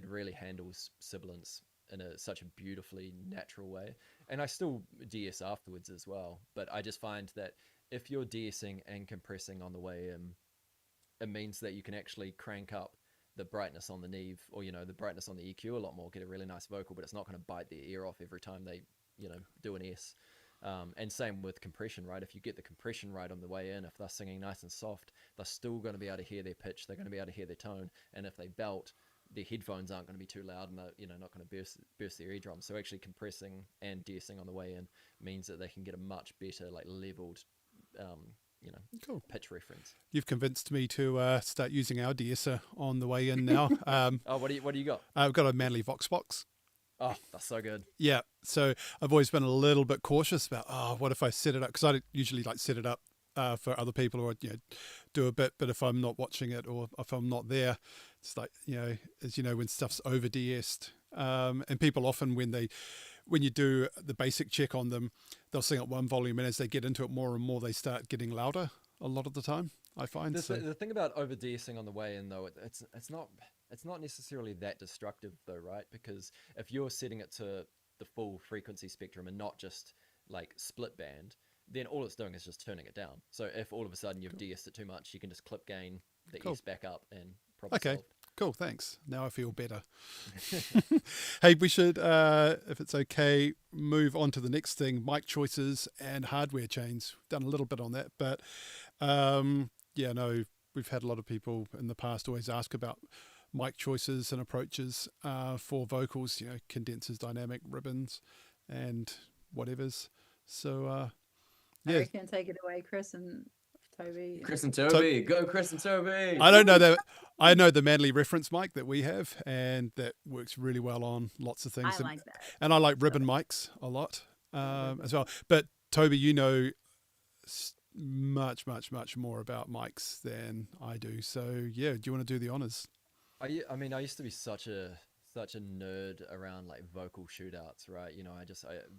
really handles sibilance in such a beautifully natural way. And I still de-ess afterwards as well. But I just find that if you're de-essing and compressing on the way in, it means that you can actually crank up the brightness on the Neve or, the brightness on the EQ a lot more, get a really nice vocal, but it's not going to bite their ear off every time they, do an S. And same with compression, right? If you get the compression right on the way in, if they're singing nice and soft, they're still going to be able to hear their pitch. They're going to be able to hear their tone. And if they belt, their headphones aren't going to be too loud and they're, not going to burst their eardrums. So actually compressing and de-essing on the way in means that they can get a much better, like leveled, Cool pitch reference. You've convinced me to start using our de-esser on the way in now. Oh, what do you got? I've got a Manly Vox box. Oh, that's so good. Yeah, so I've always been a little bit cautious about, what if I set it up? Because I usually like set it up for other people or do a bit, but if I'm not watching it or if I'm not there, it's like, as you know, when stuff's over de-essed, and people often when you do the basic check on them, they'll sing at one volume, and as they get into it more and more, they start getting louder a lot of the time, I find. The thing about over de-essing on the way in, though, it's not necessarily that destructive, though, right? Because if you're setting it to the full frequency spectrum and not just like split band, then all it's doing is just turning it down. So if all of a sudden you've de-essed it too much, you can just clip gain the S back up and problem solved. Cool, thanks. Now I feel better. Hey, we should, if it's okay, move on to the next thing, mic choices and hardware chains. We've done a little bit on that, but we've had a lot of people in the past always ask about mic choices and approaches for vocals, condensers, dynamic, ribbons, and whatevers. So, I reckon take it away, Chris and Toby. Chris and Toby. Go Chris and Toby. I don't know that. I know the Manly reference mic that we have, and that works really well on lots of things. I like that. And I like ribbon mics a lot as well. But Toby, you know much more about mics than I do. So yeah, do you want to do the honors? I mean, I used to be such a nerd around like vocal shootouts, right? You know,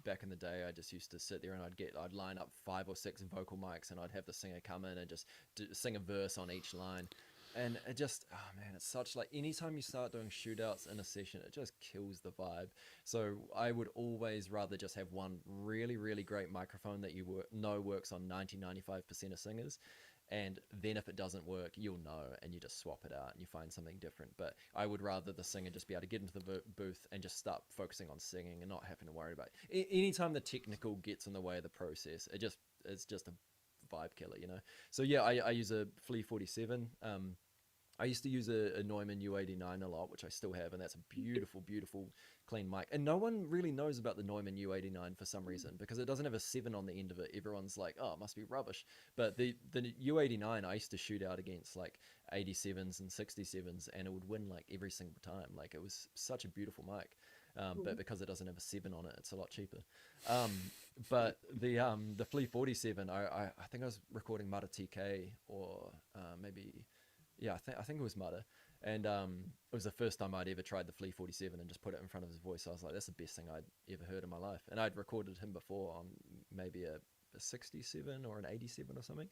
back in the day, I just used to sit there and I'd line up 5 or 6 vocal mics, and I'd have the singer come in and just sing a verse on each line. And it just, oh man, it's such like anytime you start doing shootouts in a session, it just kills the vibe. So I would always rather just have one really great microphone that you know works on 95% of singers. And then if it doesn't work, you'll know, and you just swap it out and you find something different. But I would rather the singer just be able to get into the booth and just start focusing on singing and not having to worry about it. Anytime the technical gets in the way of the process, it's just a vibe killer, you know? So yeah, I use a Flea 47. I used to use a Neumann U89 a lot, which I still have, and that's a beautiful clean mic. And no one really knows about the Neumann U89 for some reason, because it doesn't have a 7 on the end of it. Everyone's like, oh, it must be rubbish. But the U89 I used to shoot out against like 87s and 67s, and it would win like every single time. Like, it was such a beautiful mic. But because it doesn't have a 7 on it, it's a lot cheaper. But the Flea 47, I think I was recording Mata TK, or maybe... Yeah, I think it was Mudder. And it was the first time I'd ever tried the Flea 47 and just put it in front of his voice. I was like, that's the best thing I'd ever heard in my life. And I'd recorded him before on maybe a 67 or an 87 or something.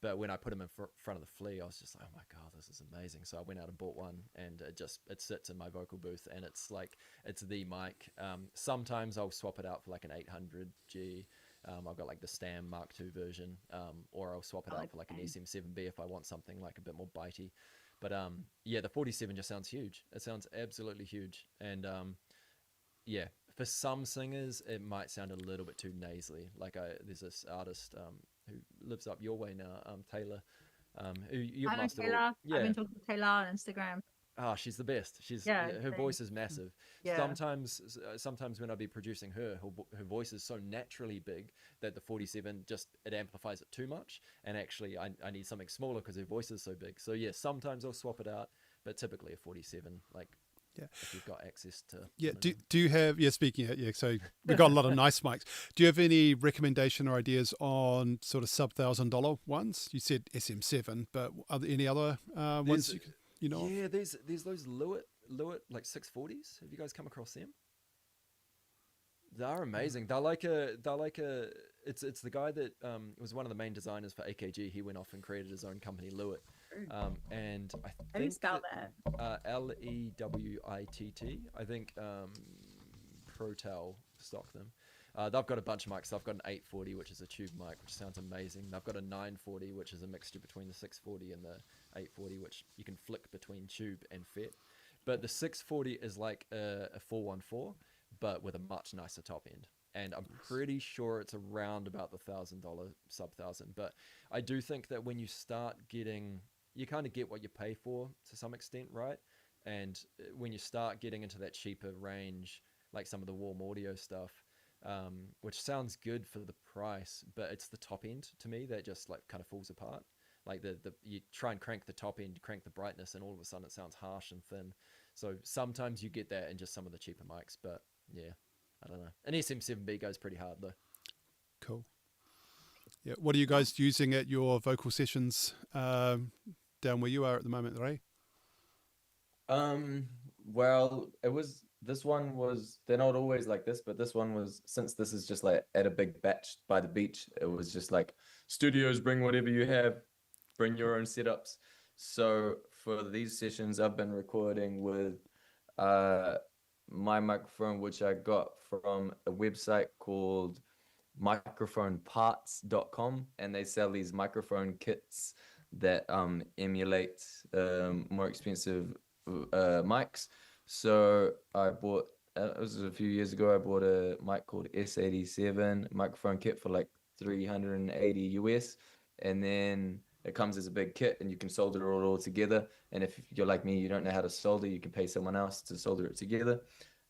But when I put him in front of the Flea, I was just like, oh my God, this is amazing. So I went out and bought one, and it sits in my vocal booth, and it's the mic. Sometimes I'll swap it out for like an 800G. I've got like the Stam Mark II version, or I'll swap it out for like an SM7B if I want something like a bit more bitey. But yeah, the 47 just sounds huge. It sounds absolutely huge. And yeah, for some singers, it might sound a little bit too nasally. Like there's this artist who lives up your way now, Taylor, who you've mastered. Taylor. Yeah. I've been talking to Taylor on Instagram. Oh, she's the best. Her voice is massive. Yeah. Sometimes when I be producing her voice is so naturally big that the 47 it amplifies it too much, and actually I need something smaller because her voice is so big. So yeah, sometimes I'll swap it out, but typically a 47, like, yeah, if you've got access to. Yeah. Do you have, speaking of, so we've got a lot of nice mics. Do you have any recommendation or ideas on sort of sub-$1,000 ones? You said SM7, but are there any other ones you know? Yeah, there's those Lewitt like 640s. Have you guys come across them? They're amazing. They're like a it's the guy that was one of the main designers for AKG. He went off and created his own company, Lewitt. And I think How do you spell that? Lewitt. I think ProTel stock them. They've got a bunch of mics. They've got an 840, which is a tube mic, which sounds amazing. They've got a 940, which is a mixture between the 640 and the 840, which you can flick between tube and FET. But the 640 is like a 414, but with a much nicer top end. And I'm pretty sure it's around about the $1,000, sub-$1,000. But I do think that when you start getting, you kind of get what you pay for to some extent, right? And when you start getting into that cheaper range, like some of the warm audio stuff, which sounds good for the price, but it's the top end to me that just like kind of falls apart. Like you try and crank the top end, crank the brightness, and all of a sudden it sounds harsh and thin. So sometimes you get that in just some of the cheaper mics, but yeah, I don't know. An SM7B goes pretty hard though. Cool. Yeah. What are you guys using at your vocal sessions down where you are at the moment, Ray? Well, this one was, they're not always like this, but this one was, since this is just like at a big batch by the beach, it was just like, studios, bring whatever you have, bring your own setups. So for these sessions, I've been recording with my microphone, which I got from a website called microphoneparts.com, and they sell these microphone kits that emulate more expensive mics. So I bought, it was a few years ago, I bought a mic called S87 microphone kit for like $380 US, and then it comes as a big kit and you can solder it all together. And if you're like me, you don't know how to solder, you can pay someone else to solder it together.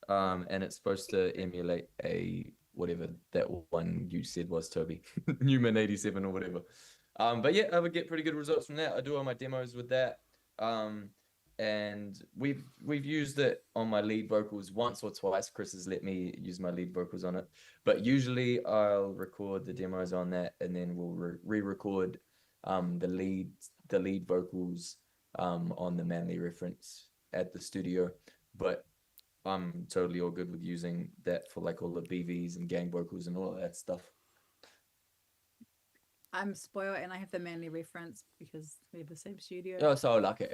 And it's supposed to emulate a, whatever that one you said was, Toby, Neumann 87 or whatever. But yeah, I would get pretty good results from that. I do all my demos with that. And we've used it on my lead vocals once or twice. Chris has let me use my lead vocals on it, but usually I'll record the demos on that, and then we'll re-record the lead vocals on the Manly reference at the studio. But I'm totally all good with using that for like all the BVs and gang vocals and all of that stuff. I'm spoiled and I have the Manly reference because we have the same studio. Oh, so lucky.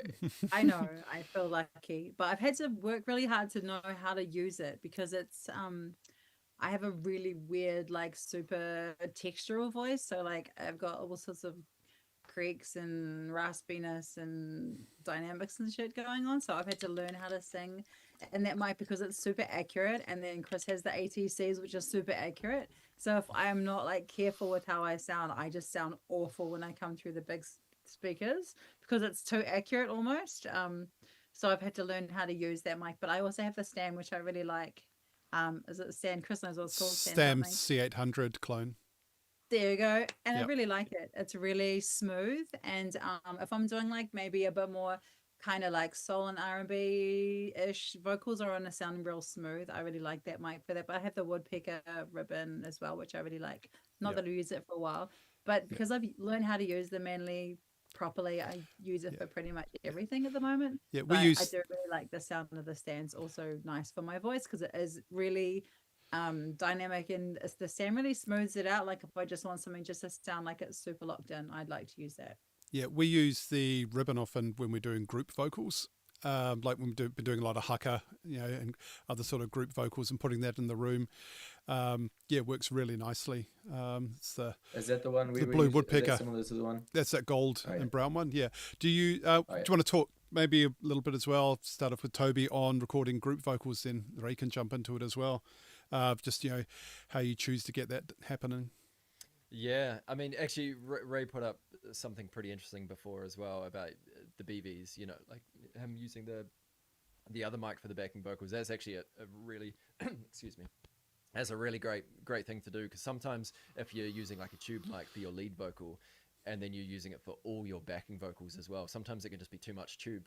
I know, I feel lucky, but I've had to work really hard to know how to use it because it's I have a really weird, like, super textural voice. So like I've got all sorts of creaks and raspiness and dynamics and shit going on. So I've had to learn how to sing and that mic because it's super accurate. And then Chris has the ATCs, which are super accurate. So if I'm not like careful with how I sound, I just sound awful when I come through the big speakers because it's too accurate almost. So I've had to learn how to use that mic, but I also have the stand, which I really like. Is it the stand? Chris knows what it's called. Stam C800 clone. There you go. And I Yep. really like it. It's really smooth. And if I'm doing like maybe a bit more kind of like soul and R&B-ish vocals are on to sound real smooth. I really like that mic for that. But I have the woodpecker ribbon as well, which I really like. Not Yep. that I use it for a while, but because I've learned how to use the Manly properly, I use it for pretty much everything at the moment. Yeah, we But I use do really like the sound of the stands. Also nice for my voice because it is really dynamic and the stand really smooths it out. Like if I just want something just to sound like it's super locked in, I'd like to use that. we use the ribbon often when we're doing group vocals. Like when we're doing a lot of haka, and other sort of group vocals, and putting that in the room, it works really nicely. It's Is that the one we the were blue using? Is that woodpecker. similar to the one? That's that gold Oh, yeah. and brown one. Yeah. Do you do you want to talk maybe a little bit as well? Start off with Toby on recording group vocals, then Ray can jump into it as well. Just how you choose to get that happening. Yeah, I mean, actually, Ray put up something pretty interesting before as well about the BVs. Like him using the other mic for the backing vocals. That's actually a really excuse me. That's a really great thing to do because sometimes if you're using like a tube mic for your lead vocal, and then you're using it for all your backing vocals as well, sometimes it can just be too much tube,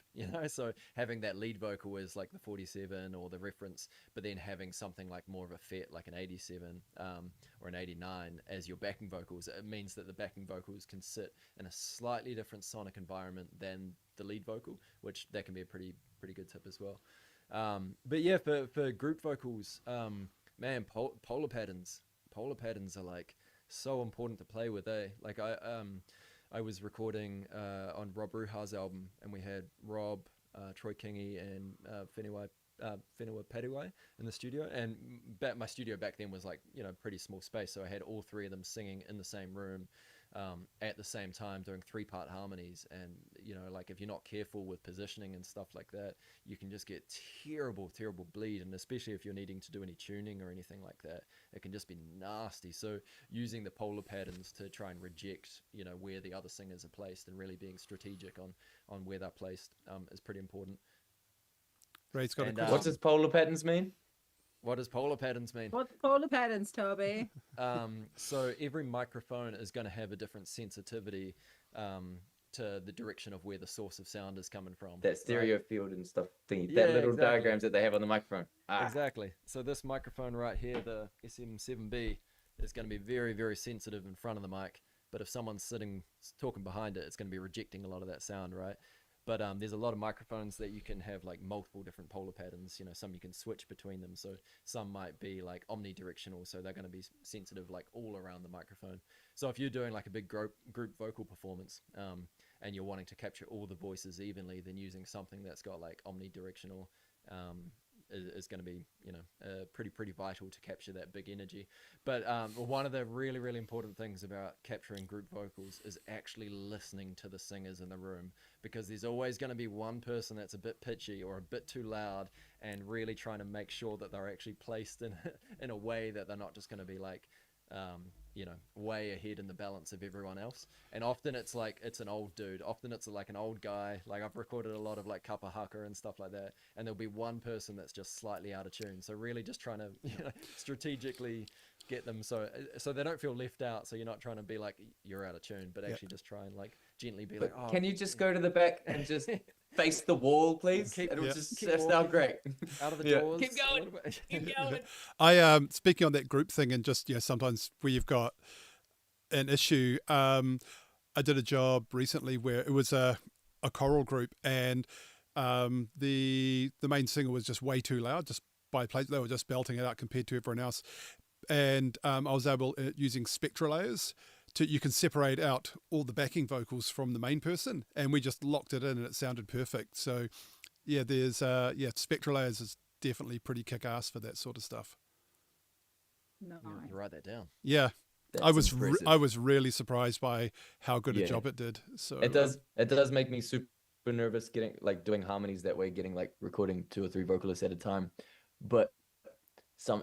so having that lead vocal is like the 47 or the reference, but then having something like more of a FET like an 87 or an 89 as your backing vocals, it means that the backing vocals can sit in a slightly different sonic environment than the lead vocal, which that can be a pretty good tip as well. But yeah, for group vocals, man, polar patterns are like so important to play with, like I was recording on Rob Ruha's album, and we had Rob, Troy Kingy, and Whenua Padiwai in the studio, and my studio back then was like pretty small space, so I had all three of them singing in the same room at the same time doing 3-part harmonies, and like if you're not careful with positioning and stuff like that, you can just get terrible bleed, and especially if you're needing to do any tuning or anything like that, it can just be nasty. So using the polar patterns to try and reject where the other singers are placed, and really being strategic on where they're placed is pretty important. Ray's got And, a What does polar patterns mean? What does polar patterns mean? What's polar patterns, Toby? So every microphone is going to have a different sensitivity to the direction of where the source of sound is coming from. That stereo field and stuff thingy. Yeah, That little exactly. diagrams that they have on the microphone. Exactly. So this microphone right here, the SM7B, is going to be very, very sensitive in front of the mic. But if someone's talking behind it, it's going to be rejecting a lot of that sound, right? But there's a lot of microphones that you can have like multiple different polar patterns. Some you can switch between them. So some might be like omnidirectional, so they're going to be sensitive like all around the microphone. So if you're doing like a big group vocal performance, and you're wanting to capture all the voices evenly, then using something that's got like omnidirectional is going to be pretty vital to capture that big energy. But one of the really, really important things about capturing group vocals is actually listening to the singers in the room, because there's always going to be one person that's a bit pitchy or a bit too loud, and really trying to make sure that they're actually placed in a way that they're not just going to be like way ahead in the balance of everyone else. And often it's like it's an old dude, often it's like an old guy. Like I've recorded a lot of like kapa haka and stuff like that, and there'll be one person that's just slightly out of tune. So really just trying to strategically get them so they don't feel left out. So you're not trying to be like you're out of tune, but actually just try and like gently be like, oh, Can you just go to the back and just face the wall, please? Keep- And it would Yeah. just keep sound walking. great. Out of the Yeah. doors. Keep a going. little bit. Keep going. I speaking on that group thing, and just sometimes where you've got an issue. I did a job recently where it was a choral group, and the main singer was just way too loud, just by place. They were just belting it out compared to everyone else. And I was able, using spectra layers, you can separate out all the backing vocals from the main person, and we just locked it in, and it sounded perfect. So yeah, there's spectra layers is definitely pretty kick-ass for that sort of stuff. Nice. You write that down. Yeah, I That's was impressive. I was really surprised by how good a Yeah. job it did. So It does make me super nervous getting like doing harmonies that way, getting like recording 2 or 3 vocalists at a time. But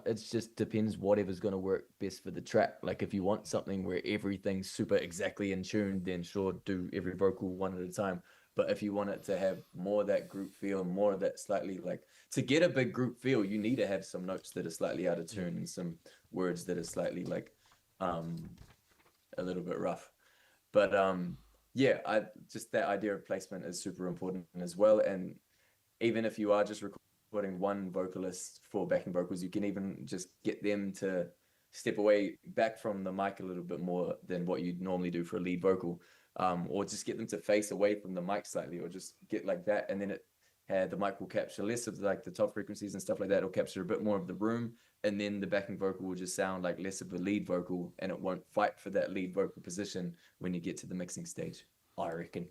it just depends whatever's going to work best for the track. Like if you want something where everything's super exactly in tune, then sure, do every vocal one at a time. But if you want it to have more of that group feel, more of that slightly like, to get a big group feel, you need to have some notes that are slightly out of tune and some words that are slightly like a little bit rough. But yeah, I just that idea of placement is super important as well. And even if you are just recording one vocalist for backing vocals, you can even just get them to step away back from the mic a little bit more than what you'd normally do for a lead vocal, or just get them to face away from the mic slightly, or just get like that, and then the mic will capture less of like the top frequencies and stuff like that. It'll capture a bit more of the room, and then the backing vocal will just sound like less of a lead vocal, and it won't fight for that lead vocal position when you get to the mixing stage, I reckon.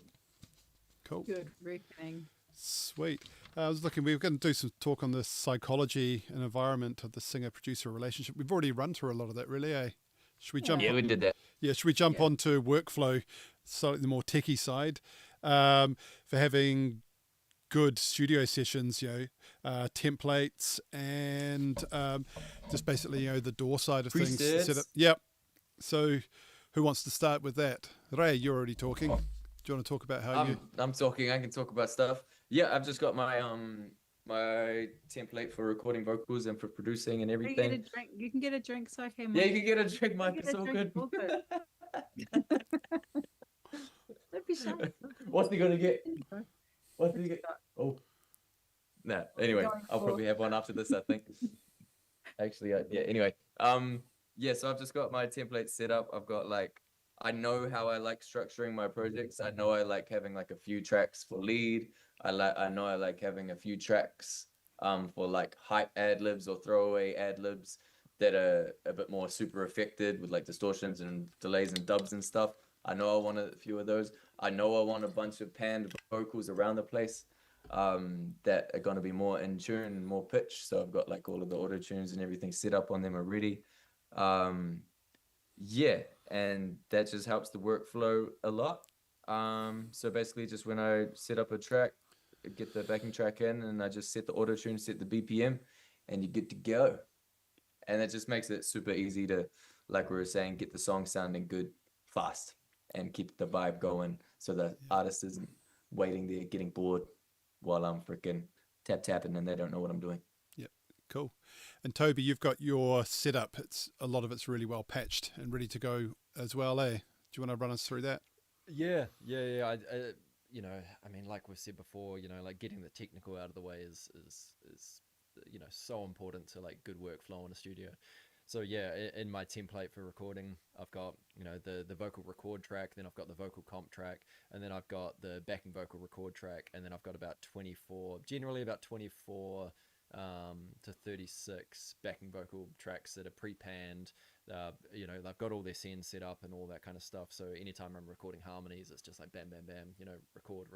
cool. Good reckoning. Sweet. I was looking, we were going to do some talk on the psychology and environment of the singer-producer relationship. We've already run through a lot of that, really, eh? Should we jump? Yeah, we did that. Yeah, should we jump Yeah. onto workflow, slightly the more techie side, for having good studio sessions, templates and just basically, the DAW side of things. Set up. Presets. Yep. So who wants to start with that? Ray, you're already talking. Do you want to talk about how you... I'm talking. I can talk about stuff. Yeah, I've just got my my template for recording vocals and for producing and You can get everything. a drink. You can get a drink. So okay, Yeah, you can get a drink, Mike. get It's a all drink, good. all good. Don't be shy. What's he gonna get? What's he get? Oh, nah. Anyway, Going I'll for- probably have one after this, I think. Actually, yeah. Anyway, yeah. So I've just got my template set up. I've got like, I know how I like structuring my projects. I know I like having like a few tracks for lead. I know I like having a few tracks for like hype ad libs or throwaway ad libs that are a bit more super affected with like distortions and delays and dubs and stuff. I know I want a few of those. I know I want a bunch of panned vocals around the place that are going to be more in tune and more pitch. So I've got like all of the auto tunes and everything set up on them already. Yeah, and that just helps the workflow a lot. So basically just when I set up a track, get the backing track in, and I just set the auto tune, set the BPM, and you're good to go. And it just makes it super easy to, like we were saying, get the song sounding good fast and keep the vibe going, so the artist isn't waiting there getting bored while I'm freaking tapping and they don't know what I'm doing. Yep, cool. And Toby, you've got your setup. A lot of it's really well patched and ready to go as well, eh? Do you want to run us through that? Yeah. I mean, like we've said before, like getting the technical out of the way is so important to like good workflow in a studio. So yeah, in my template for recording, I've got the vocal record track, then I've got the vocal comp track, and then I've got the backing vocal record track, and then I've got about 24 to 36 backing vocal tracks that are pre-panned. They've got all their sends set up and all that kind of stuff. So anytime I'm recording harmonies, it's just like bam, bam, bam, record,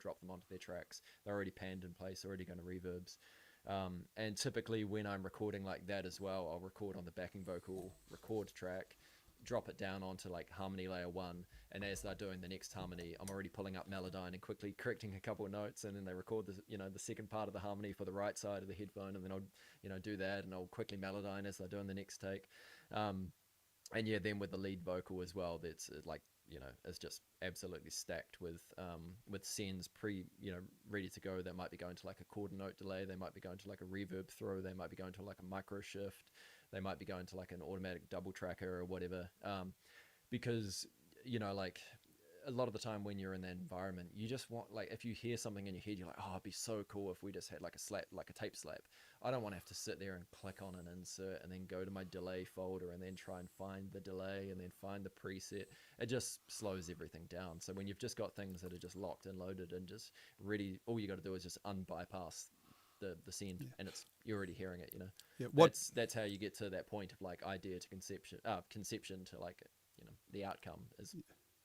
drop them onto their tracks. They're already panned in place, already going to reverbs. And typically when I'm recording like that as well, I'll record on the backing vocal record track, drop it down onto like harmony layer 1, and as they're doing the next harmony, I'm already pulling up Melodyne and quickly correcting a couple of notes, and then they record the second part of the harmony for the right side of the headphone, and then I'll do that, and I'll quickly Melodyne as they're doing the next take. And yeah, then with the lead vocal as well, that's like, is just absolutely stacked with sends ready to go. They might be going to like a quarter note delay, they might be going to like a reverb throw, they might be going to like a micro shift, they might be going to like an automatic double tracker or whatever. Because a lot of the time when you're in that environment, you just want, like, if you hear something in your head, you're like, oh, it'd be so cool if we just had like a slap, like a tape slap. I don't want to have to sit there and click on an insert and then go to my delay folder and then try and find the delay and then find the preset. It just slows everything down. So when you've just got things that are just locked and loaded and just ready, all you got to do is just unbypass the send, and you're already hearing it, you know. Yeah. That's how you get to that point of like idea to conception to like, you know, the outcome is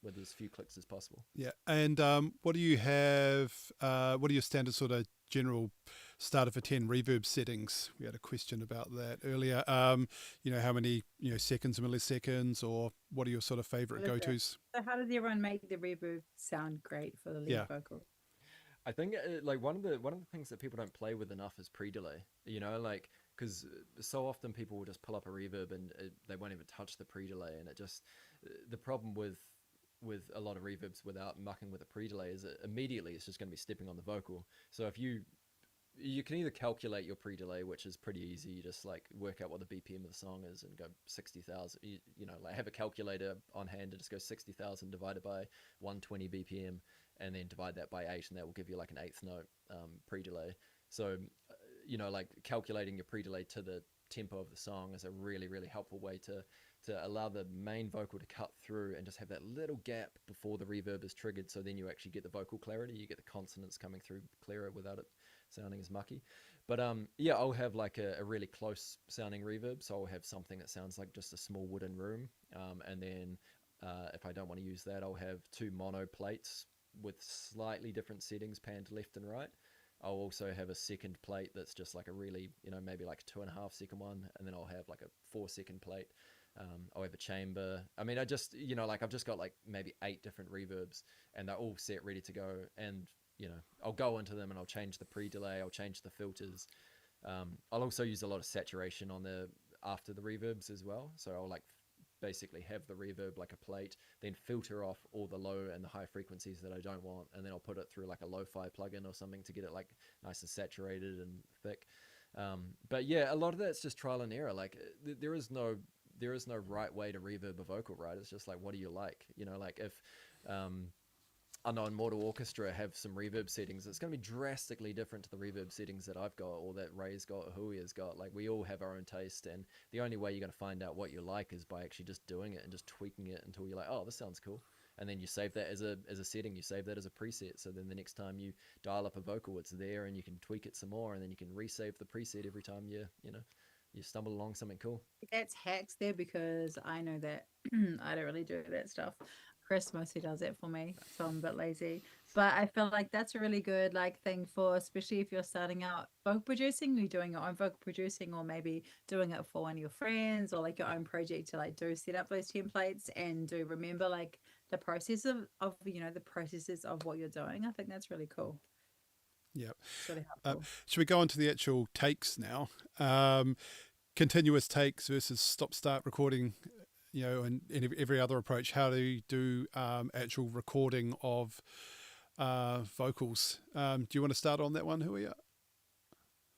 with as few clicks as possible. Yeah. And what do you have? What are your standard sort of general starter for 10 reverb settings? We had a question about that earlier. You know, how many, you know, seconds, milliseconds, or what are your sort of favorite go-tos? So how does everyone make the reverb sound great for the lead vocal? I think like one of the things that people don't play with enough is pre-delay. You know, like, because so often people will just pull up a reverb and they won't even touch the pre-delay, and it just, the problem with a lot of reverbs without mucking with a pre-delay is that immediately it's just going to be stepping on the vocal. So if you can either calculate your pre-delay, which is pretty easy. You just like work out what the BPM of the song is and go 60,000. You know, like have a calculator on hand and just go 60,000 divided by 120 BPM, and then divide that by 8, and that will give you like an eighth note pre-delay. So, you know, like calculating your pre-delay to the tempo of the song is a really, really helpful way to allow the main vocal to cut through and just have that little gap before the reverb is triggered. So then you actually get the vocal clarity, you get the consonants coming through clearer without it sounding as mucky. But yeah, I'll have like a really close sounding reverb. So I'll have something that sounds like just a small wooden room. And then if I don't want to use that, I'll have 2 mono plates with slightly different settings panned left and right. I'll also have a second plate that's just like a really, you know, maybe like a 2.5 second one. And then I'll have like a 4 second plate. I'll have a chamber. I mean, I just, you know, like I've just got like maybe 8 different reverbs, and they're all set ready to go. And, you know, I'll go into them and I'll change the pre-delay, I'll change the filters. I'll also use a lot of saturation on after the reverbs as well. So I'll like basically have the reverb like a plate, then filter off all the low and the high frequencies that I don't want, and then I'll put it through like a lo-fi plugin or something to get it like nice and saturated and thick. But yeah, a lot of that's just trial and error. Like there is no right way to reverb a vocal, right? It's just like, what do you like? You know, like if I know in Mortal Orchestra have some reverb settings, it's going to be drastically different to the reverb settings that I've got, or that Ray's got, or Hui's got. Like we all have our own taste, and the only way you're going to find out what you like is by actually just doing it and just tweaking it until you're like, oh, this sounds cool. And then you save that as a setting, you save that as a preset. So then the next time you dial up a vocal, it's there and you can tweak it some more, and then you can resave the preset every time you stumble along something cool. That's hacks there, because I know that I don't really do that stuff. Chris mostly does it for me, so I'm a bit lazy. But I feel like that's a really good like thing for, especially if you're starting out vocal producing, you're doing your own vocal producing, or maybe doing it for one of your friends, or like your own project, to like set up those templates and remember like the process of you know, the processes of what you're doing. I think that's really cool. Yeah. It's really helpful. Should we go on to the actual takes now? Continuous takes versus stop-start recording, you know, and every other approach. How do you do actual recording of vocals? Do you want to start on that one, Hui?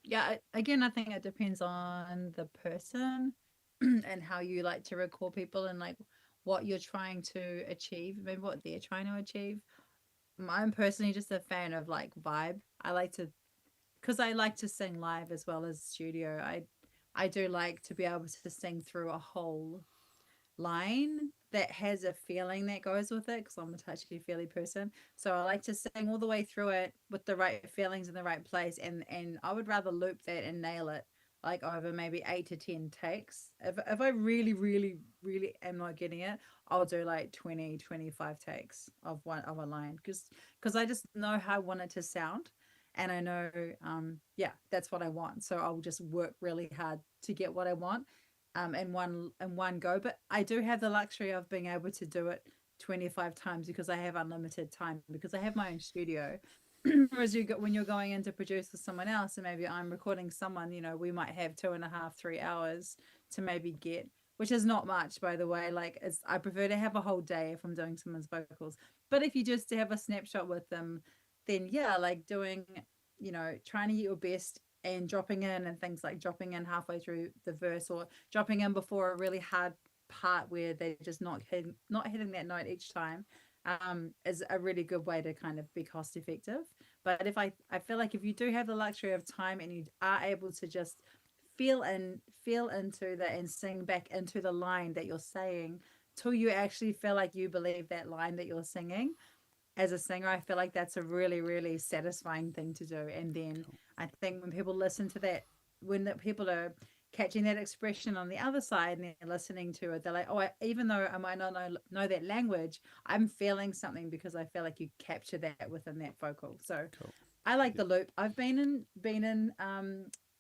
Yeah, again, I think it depends on the person and how you like to record people, and like what you're trying to achieve, maybe what they're trying to achieve. I'm personally just a fan of like vibe. Because I like to sing live as well as studio. I do like to be able to sing through a whole line that has a feeling that goes with it, because I'm a touchy-feely person. So I like to sing all the way through it with the right feelings in the right place, and I would rather loop that and nail it like over maybe 8 to 10 takes. If I really, really, really am not getting it, I'll do like 20, 25 takes of a line, because I just know how I want it to sound. And I know, that's what I want. So I'll just work really hard to get what I want in one go. But I do have the luxury of being able to do it 25 times, because I have unlimited time, because I have my own studio. Whereas when you're going in to produce with someone else, and maybe I'm recording someone, you know, we might have 2.5, 3 hours to maybe get, which is not much, by the way. Like I prefer to have a whole day if I'm doing someone's vocals. But if you just have a snapshot with them, then yeah, like doing, you know, trying to get your best and dropping in, and things like dropping in halfway through the verse, or dropping in before a really hard part where they're just not hitting that note each time. is a really good way to kind of be cost effective. But if I feel like if you do have the luxury of time and you are able to just feel into that and sing back into the line that you're saying till you actually feel like you believe that line that you're singing, as a singer, I feel like that's a really, really satisfying thing to do. And then I think when people listen to that, when the people are catching that expression on the other side and they're listening to it, they're like, oh, even though I might not know that language, I'm feeling something because I feel like you capture that within that vocal. So Cool. I like the loop. I've been in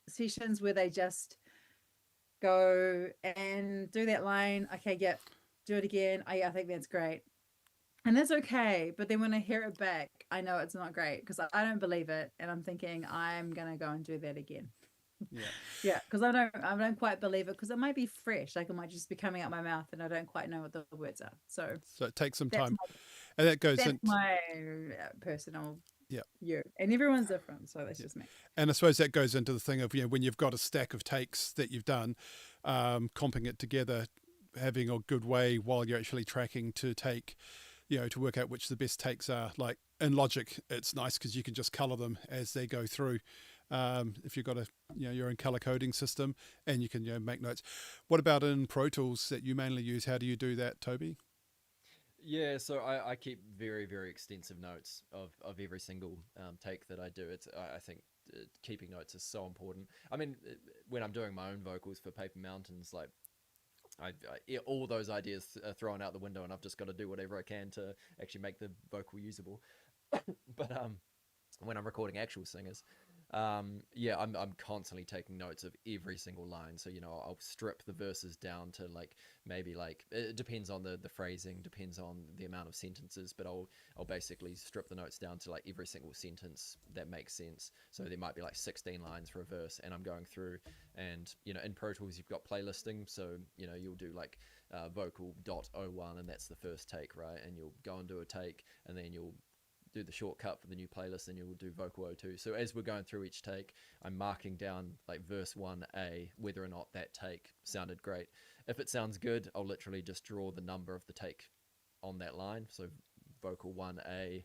sessions where they just go and do that line. Okay, yep, do it again. I think that's great. And that's okay. But then when I hear it back, I know it's not great because I don't believe it. And I'm thinking, I'm going to go and do that again. Yeah. Yeah, because I don't quite believe it because it might be fresh. Like it might just be coming out my mouth and I don't quite know what the words are. So So it takes some that's time, and that goes that's into my personal Yeah. view. And everyone's different. So that's just me. And I suppose that goes into the thing of, when you've got a stack of takes that you've done, comping it together, having a good way while you're actually tracking to take, to work out which the best takes are. Like in Logic, it's nice because you can just color them as they go through. If you've got your own color coding system, and you can make notes. What about in Pro Tools that you mainly use? How do you do that, Toby? Yeah, so I keep very, very extensive notes of every single take that I do. I think keeping notes is so important. I mean, when I'm doing my own vocals for Paper Mountains, like all those ideas are thrown out the window, and I've just got to do whatever I can to actually make the vocal usable. But when I'm recording actual singers, yeah, I'm constantly taking notes of every single line. So I'll strip the verses down to maybe it depends on the phrasing, depends on the amount of sentences, but I'll basically strip the notes down to every single sentence that makes sense. So there might be 16 lines for a verse, and I'm going through, and in Pro Tools you've got playlisting, so you'll do vocal.01, and that's the first take, right? And you'll go and do a take, and then you'll do the shortcut for the new playlist, and you'll do vocal 02. So as we're going through each take, I'm marking down verse 1A, whether or not that take sounded great. If it sounds good, I'll literally just draw the number of the take on that line. So vocal 1A,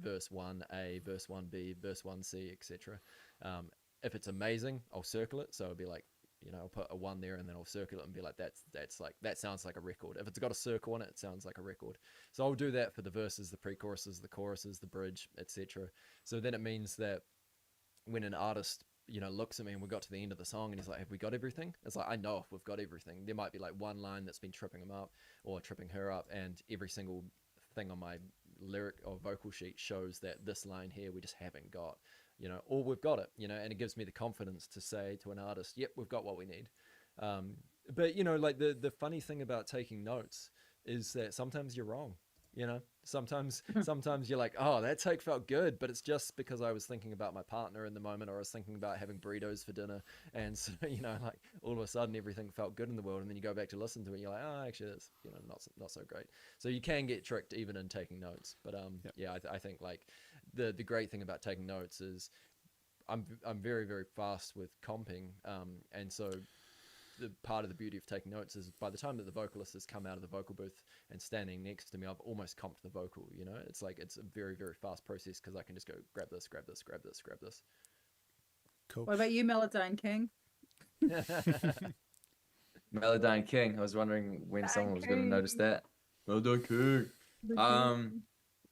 verse 1A, verse 1B, verse 1C, etc. If it's amazing, I'll circle it. So it'll be I'll put a 1 there, and then I'll circle it and be that sounds like a record. If it's got a circle on it, it sounds like a record. So I'll do that for the verses, the pre-choruses, the choruses, the bridge, etc. So then it means that when an artist, looks at me and we got to the end of the song and he's like, have we got everything? It's I know if we've got everything. There might be one line that's been tripping him up or tripping her up, and every single thing on my lyric or vocal sheet shows that this line here we just haven't got. Or we've got it, and it gives me the confidence to say to an artist, yep, we've got what we need. But the funny thing about taking notes is that sometimes you're wrong. Sometimes you're like, oh, that take felt good, but it's just because I was thinking about my partner in the moment, or I was thinking about having burritos for dinner, and so all of a sudden everything felt good in the world, and then you go back to listen to it and you're like, oh, actually that's not so great. So you can get tricked even in taking notes. But I think the great thing about taking notes is I'm very, very fast with comping, and so the part of the beauty of taking notes is by the time that the vocalist has come out of the vocal booth and standing next to me, I've almost comped the vocal. It's it's a very, very fast process because I can just go grab this, grab this, grab this, grab this. Cool. What about you, Melodyne King? Melodyne King. I was wondering when someone was going to notice that. Melodyne King.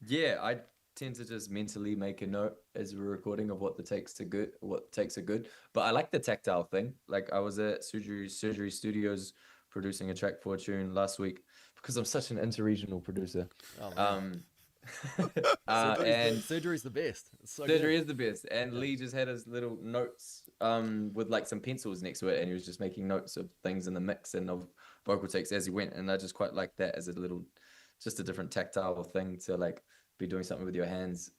Yeah, I tend to just mentally make a note as we're recording of what takes are good. But I like the tactile thing. I was at Surgery Studios producing a track for a tune last week because I'm such an interregional producer. Surgery's the best. It's so Surgery good. is the best. And Lee just had his little notes with some pencils next to it, and he was just making notes of things in the mix and of vocal takes as he went. And I just quite like that as just a different tactile thing to be doing something with your hands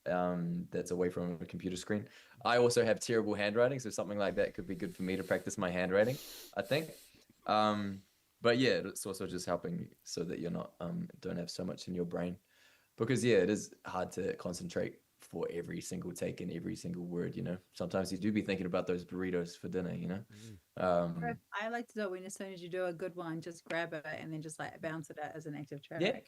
that's away from a computer screen. I also have terrible handwriting, so something like that could be good for me to practice my handwriting, I think. But yeah, it's also just helping so that you're not don't have so much in your brain, because it is hard to concentrate for every single take and every single word. Sometimes you do be thinking about those burritos for dinner. I like to do it when as soon as you do a good one, just grab it and then just bounce it out as an active track. Yeah.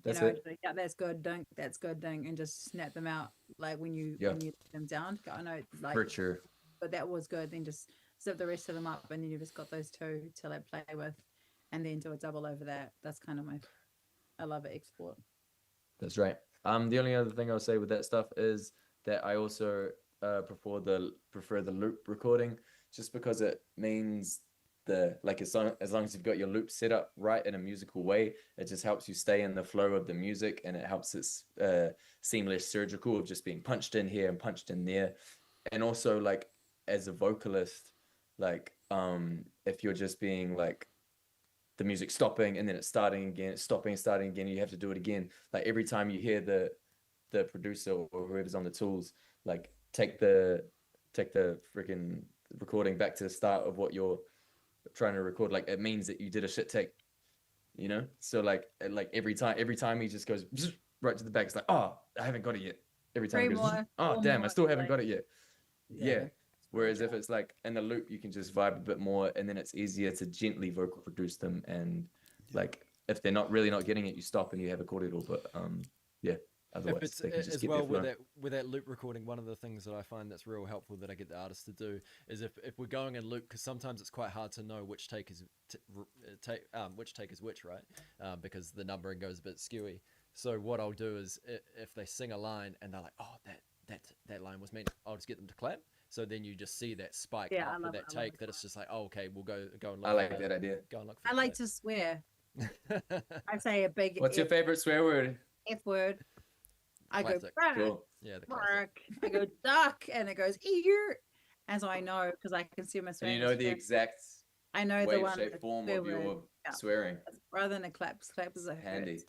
That's you know, it. like, yeah, that's good, dunk, that's good, dunk, and just snap them out like when you Yeah. let them down. I know like, For sure. but that was good. Then just zip the rest of them up, and then you've just got those two to like play with, and then do a double over that. That's kind of I love it export. That's right. The only other thing I'll say with that stuff is that I also prefer the loop recording, just because it means as long as you've got your loop set up right in a musical way, it just helps you stay in the flow of the music, and it helps it seem less surgical of just being punched in here and punched in there. And also, like, as a vocalist, like if you're just being like the music stopping and then it's starting again, it's stopping and starting again, you have to do it again. Like every time you hear the producer or whoever's on the tools, like take the freaking recording back to the start of what you're trying to record. Like it means that you did a shit take, you know? So like every time he just goes right to the back, it's like, oh, I haven't got it yet. Every time he Three goes, more, oh four damn, I more, still haven't like, got it yet. Yeah. Whereas if job. it's like in the loop, you can just vibe a bit more, and then it's easier to gently vocal produce them. And like if they're not getting it, you stop and you have a cordial. But yeah, If otherwise it's they can just as get well their flow. with that loop recording, one of the things that I find that's real helpful that I get the artists to do is if we're going in loop, because sometimes it's quite hard to know which take is which take is which, right? Because the numbering goes a bit skewy. So what I'll do is if they sing a line and they're like, oh, that line was meant, I'll just get them to clap. So then you just see that spike Yeah, I up for love that it, I love take. it. That it's just like, oh, okay, we'll go and look. I like for that idea. Go and look for I the like clap. to swear. I say a big What's your favorite swear word? F word. I go Classic. bark, Cool. Yeah, the classic. bark. I go duck, and it goes ear. As I know, because I can see my And swearing. you know the exact I know the way, one shape, that's form swear of your word. Yeah. swearing. Rather than a claps. Claps is a Handy. hurt,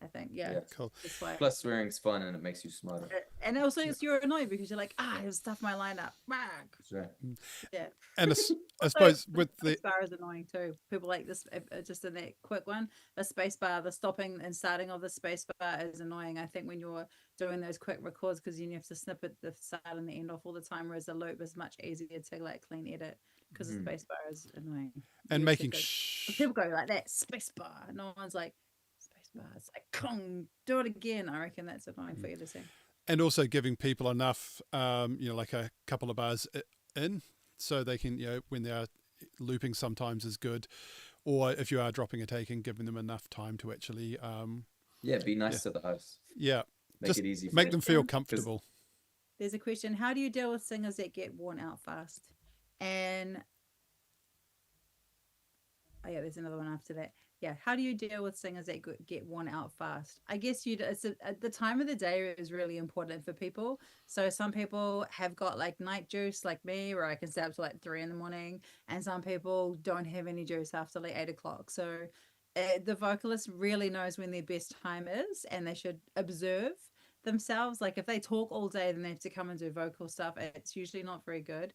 I think. Yeah. Yeah. Cool. That's why. Plus, swearing's fun and it makes you smarter. And also, you're annoyed because you're like, I've stuffed my line up. Bark. That's right. Yeah. And I Also, suppose the with the space bar is annoying too. People like this, just in that quick one, the space bar, the stopping and starting of the space bar is annoying. I think when you're doing those quick records, because you have to snip it the start and the end off all the time, whereas the loop is much easier to like clean edit because the space bar is annoying. and You making actually people go like that space bar. No one's like space bar. It's like, Kong, do it again. I reckon that's annoying for you to see. and also giving people enough, like a couple of bars in, so they can, when they are looping, sometimes is good, or if you are dropping a take and giving them enough time to actually, Yeah, be nice to the host. yeah, Make just it easy for make them feel Question. comfortable. There's a question: how do you deal with singers that get worn out fast? And oh yeah, there's another one after that. Yeah, how do you deal with singers that get worn out fast? I guess the time of the day is really important for people. So some people have got like night juice, like me, where I can stay up to like 3 a.m, and some people don't have any juice after like 8 o'clock. So the vocalist really knows when their best time is, and they should observe themselves. Like if they talk all day, then they have to come and do vocal stuff. It's usually not very good.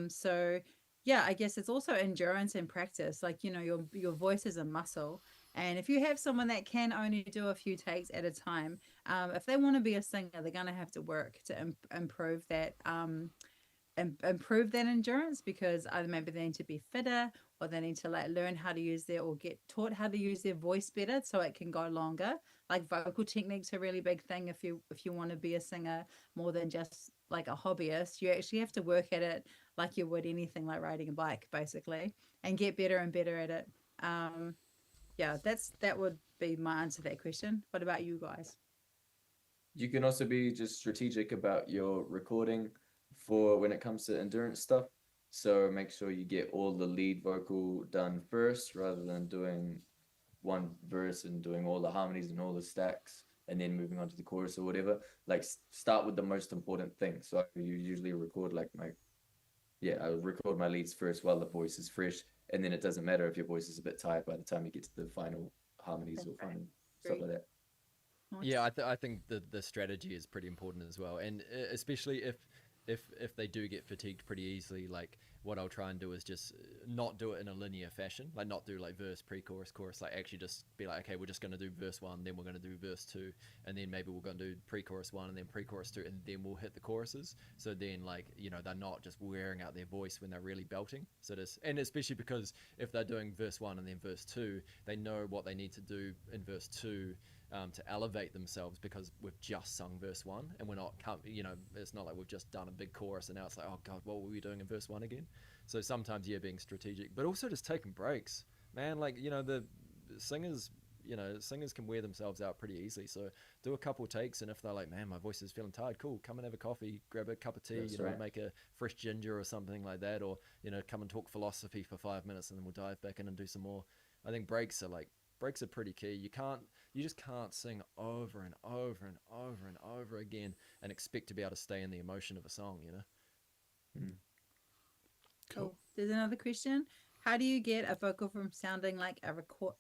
So yeah, I guess it's also endurance and practice. Like, your voice is a muscle. And if you have someone that can only do a few takes at a time, if they want to be a singer, they're going to have to work to improve that improve that endurance, because either maybe they need to be fitter, or they need to like learn how to use or get taught how to use their voice better so it can go longer. Like vocal techniques are a really big thing. If you want to be a singer more than just like a hobbyist, you actually have to work at it like you would anything, like riding a bike basically, and get better and better at it. Yeah, that would be my answer to that question. What about you guys? You can also be just strategic about your recording for when it comes to endurance stuff. So make sure you get all the lead vocal done first, rather than doing one verse and doing all the harmonies and all the stacks and then moving on to the chorus or whatever. Like start with the most important thing. So you usually record I record my leads first while the voice is fresh, and then it doesn't matter if your voice is a bit tired by the time you get to the final harmonies or final stuff like that. Yeah, I think the strategy is pretty important as well, and especially if they do get fatigued pretty easily, like what I'll try and do is just not do it in a linear fashion, like not do like verse, pre-chorus, chorus, like actually just be like, okay, we're just going to do verse 1, then we're going to do verse 2, and then maybe we're going to do pre-chorus 1 and then pre-chorus 2, and then we'll hit the choruses. So then they're not just wearing out their voice when they're really belting. And especially because if they're doing verse 1 and then verse 2, they know what they need to do in verse 2 to elevate themselves because we've just sung verse one and we're not, it's not like we've just done a big chorus and now it's like, oh God, what were we doing in verse one again? So sometimes, yeah, being strategic, but also just taking breaks, man. Like, the singers, singers can wear themselves out pretty easily. So do a couple takes, and if they're like, man, my voice is feeling tired, cool, come and have a coffee, grab a cup of tea, That's right. make a fresh ginger or something like that, or come and talk philosophy for 5 minutes, and then we'll dive back in and do some more. I think breaks are pretty key. You just can't sing over and over and over and over again and expect to be able to stay in the emotion of a song. Cool. There's another question. How do you get a vocal from sounding like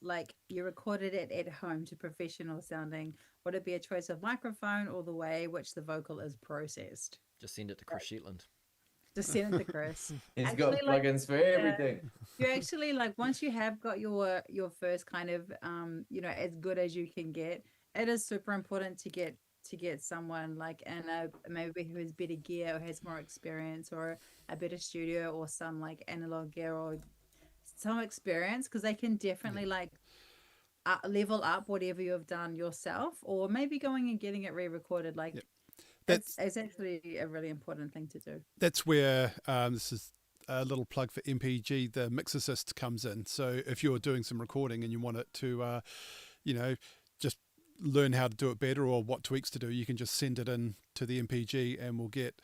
like you recorded it at home to professional sounding? Would it be a choice of microphone or the way which the vocal is processed? Just send it to Chris Shetland. Just send it to Chris. He's got Actually, like, plugins for everything. you actually, like, once you have got your first kind of as good as you can get, it is super important to get someone like maybe who has better gear or has more experience or a better studio or some like analog gear or some experience, because they can definitely like level up whatever you have done yourself, or maybe going and getting it re-recorded. Like, it's actually a really important thing to do. That's where this is a little plug for MPG, the Mix Assist comes in. So if you're doing some recording and you want it to just learn how to do it better or what tweaks to do, you can just send it in to the MPG and we'll get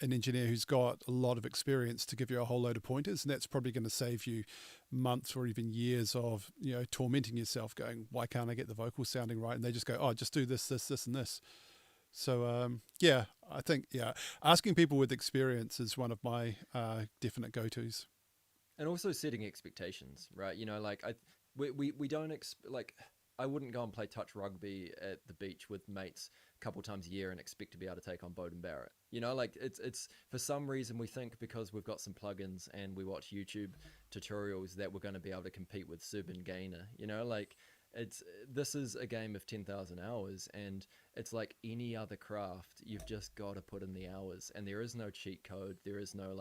an engineer who's got a lot of experience to give you a whole load of pointers, and that's probably going to save you months or even years of tormenting yourself going, why can't I get the vocals sounding right? And they just go, oh, just do this and this. So I think asking people with experience is one of my definite go-tos. And also setting expectations, right? We don't I wouldn't go and play touch rugby at the beach with mates a couple times a year and expect to be able to take on Bowden Barrett. It's for some reason we think because we've got some plugins and we watch YouTube tutorials that we're going to be able to compete with Sub and Gainer. This is a game of 10,000 hours, and it's like any other craft. You've just got to put in the hours, and there is no cheat code. There is no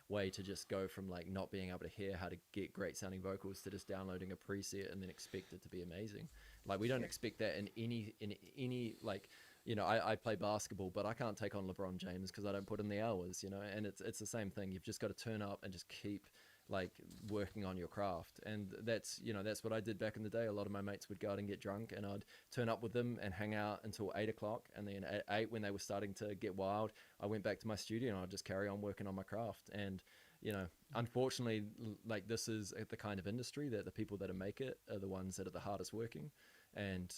way to just go from not being able to hear how to get great sounding vocals to just downloading a preset and then expect it to be amazing. We don't expect that in any I play basketball, but I can't take on LeBron James because I don't put in the hours, and it's the same thing. You've just got to turn up and just keep working on your craft. And that's what I did back in the day. A lot of my mates would go out and get drunk, and I'd turn up with them and hang out until 8 o'clock, and then at 8, when they were starting to get wild, I went back to my studio and I'd just carry on working on my craft. And unfortunately, this is the kind of industry that the people that make it are the ones that are the hardest working. And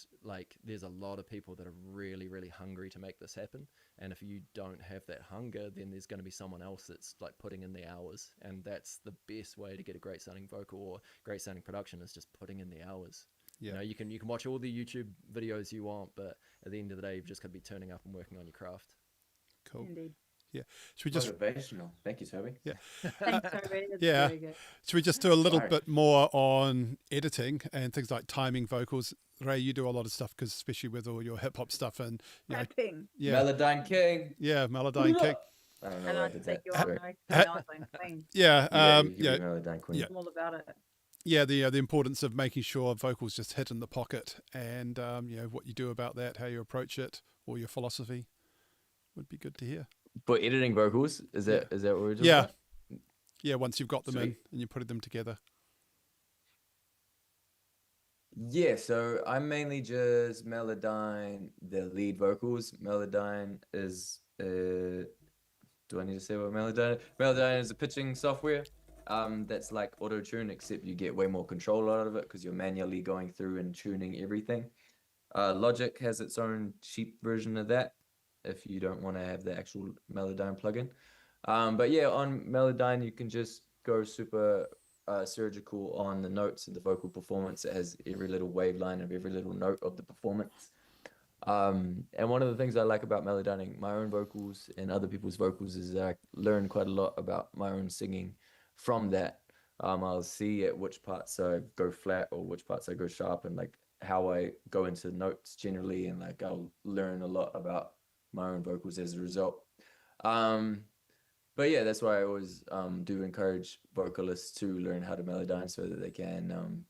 there's a lot of people that are really, really hungry to make this happen. And if you don't have that hunger, then there's going to be someone else that's putting in the hours. And that's the best way to get a great sounding vocal or great sounding production, is just putting in the hours. Yeah. You can watch all the YouTube videos you want, but at the end of the day, you've just got to be turning up and working on your craft. Cool. Indeed. Yeah. Should we just Motivational. Thank you, Toby. Yeah. Thanks, Toby. That's Yeah. very good. Should we just do a little Sorry. bit more on editing and things like timing vocals? Ray, you do a lot of stuff, because especially with all your hip hop stuff and Rapping. Melodyne King. Melodyne King. I don't know And why I I did take that. you Sorry. on Melodyne Queen. Yeah, You can be Melodyne Queen. yeah. I'm all about it. Yeah, the importance of making sure vocals just hit in the pocket, and what you do about that, how you approach it, or your philosophy would be good to hear. But editing vocals, is that what we're doing? Yeah. Yeah, once you've got them in Sweet. and you put them together. Yeah, so I'm mainly just Melodyne, the lead vocals. Melodyne is do I need to say what Melodyne is? Melodyne is a pitching software that's like auto-tune, except you get way more control out of it because you're manually going through and tuning everything. Logic has its own cheap version of that if you don't want to have the actual Melodyne plugin. But yeah, on Melodyne, you can just go super surgical on the notes and the vocal performance. It has every little wave line of every little note of the performance. And one of the things I like about melodyning my own vocals and other people's vocals is that I learn quite a lot about my own singing from that. I'll see at which parts I go flat or which parts I go sharp, and how I go into notes generally, and I'll learn a lot about my own vocals as a result. But yeah, that's why I always do encourage vocalists to learn how to melodyne so that they can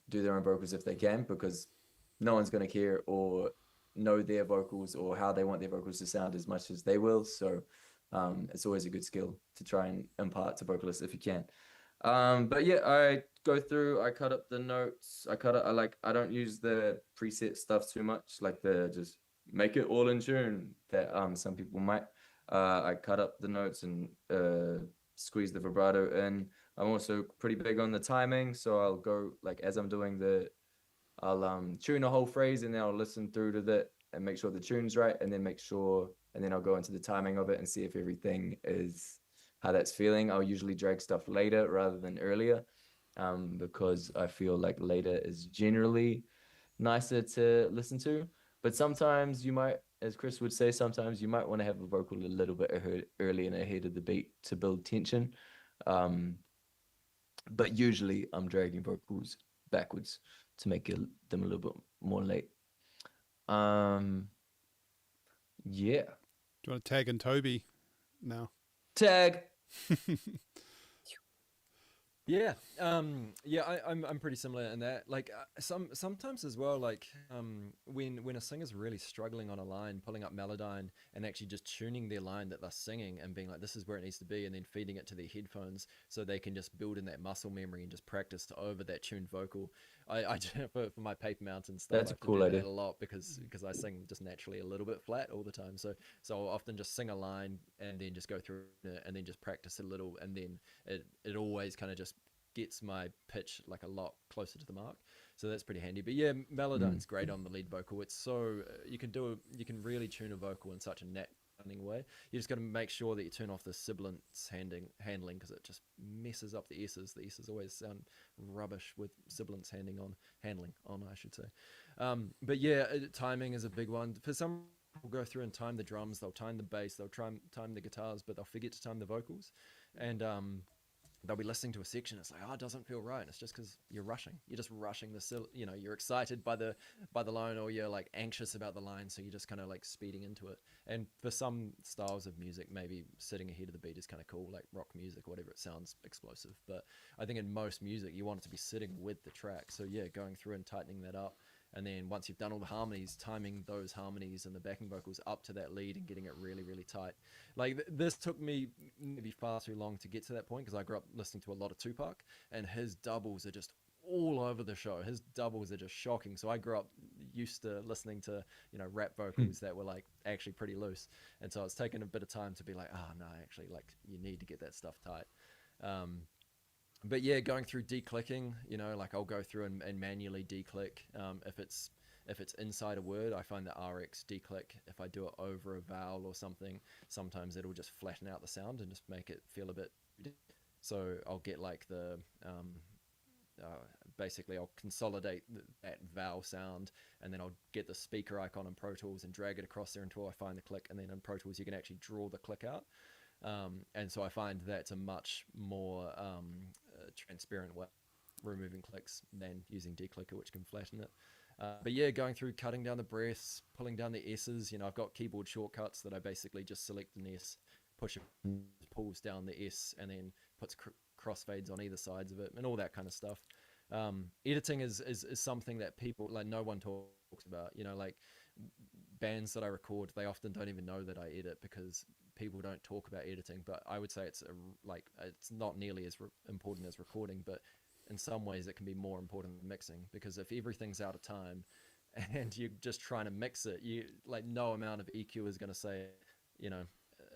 do their own vocals if they can, because no one's going to care or know their vocals or how they want their vocals to sound as much as they will. So it's always a good skill to try and impart to vocalists if you can. But yeah, I go through, I cut up the notes. I don't use the preset stuff too much, like the just make it all in tune that some people might. I cut up the notes and squeeze the vibrato in. I'm also pretty big on the timing, so I'll go like as I'm doing I'll tune a whole phrase and then I'll listen through to that and make sure the tune's right, and then I'll go into the timing of it and see if everything is how that's feeling. I'll usually drag stuff later rather than earlier, because I feel like later is generally nicer to listen to. But sometimes you might, as Chris would say, sometimes you might want to have a vocal a little bit early and ahead of the beat to build tension. But usually I'm dragging vocals backwards to make them a little bit more late. Yeah. Do you want to tag in Toby now? Tag. Yeah, I'm pretty similar in that. Like sometimes as well, like when a singer's really struggling on a line, pulling up melodyne and actually just tuning their line that they're singing and being like, this is where it needs to be, and then feeding it to their headphones so they can just build in that muscle memory and just practice over that tuned vocal. I for my Paper Mountain stuff, That's I a cool do idea. that a lot because I sing just naturally a little bit flat all the time. So I'll often just sing a line and then just go through it and then just practice a little, and then it always kind of just gets my pitch like a lot closer to the mark. So that's pretty handy. But yeah, melodyne's great on the lead vocal. It's so you can really tune a vocal in such a nat way. You just got to make sure that you turn off the sibilance handling because it just messes up the S's. The S's always sound rubbish with sibilance handling on, I should say. But yeah, timing is a big one. For some people go through and time the drums, they'll time the bass, they'll time the guitars, but they'll forget to time the vocals. And they'll be listening to a section. It's like, oh, it doesn't feel right. And it's just because you're rushing. You're just rushing you're excited by the line, or you're like anxious about the line. So you're just kind of like speeding into it. And for some styles of music, maybe sitting ahead of the beat is kind of cool, like rock music, whatever. It sounds explosive. But I think in most music, you want it to be sitting with the track. So yeah, going through and tightening that up. And then once you've done all the harmonies, timing those harmonies and the backing vocals up to that lead and getting it really, really tight. Like this took me maybe far too long to get to that point because I grew up listening to a lot of Tupac, and his doubles are just all over the show. His doubles are just shocking. So I grew up used to listening to, rap vocals that were like actually pretty loose. And so it's taken a bit of time to be like, oh no, actually like you need to get that stuff tight. But yeah, going through declicking, like I'll go through and manually declick. If it's inside a word, I find the RX declick, if I do it over a vowel or something, sometimes it'll just flatten out the sound and just make it feel a bit. So I'll get like basically I'll consolidate that vowel sound, and then I'll get the speaker icon in Pro Tools and drag it across there until I find the click, and then in Pro Tools you can actually draw the click out. And so I find that's a much more transparent way of removing clicks than using declicker, which can flatten it. But yeah, going through cutting down the breaths, pulling down the S's, I've got keyboard shortcuts that I basically just select an S, push it, pulls down the S, and then puts crossfades on either sides of it and all that kind of stuff. Editing is something that people, like, no one talks about, like bands that I record, they often don't even know that I edit because people don't talk about editing. But I would say it's not nearly as important as recording, but in some ways it can be more important than mixing, because if everything's out of time and you're just trying to mix it, you like no amount of EQ is going to say,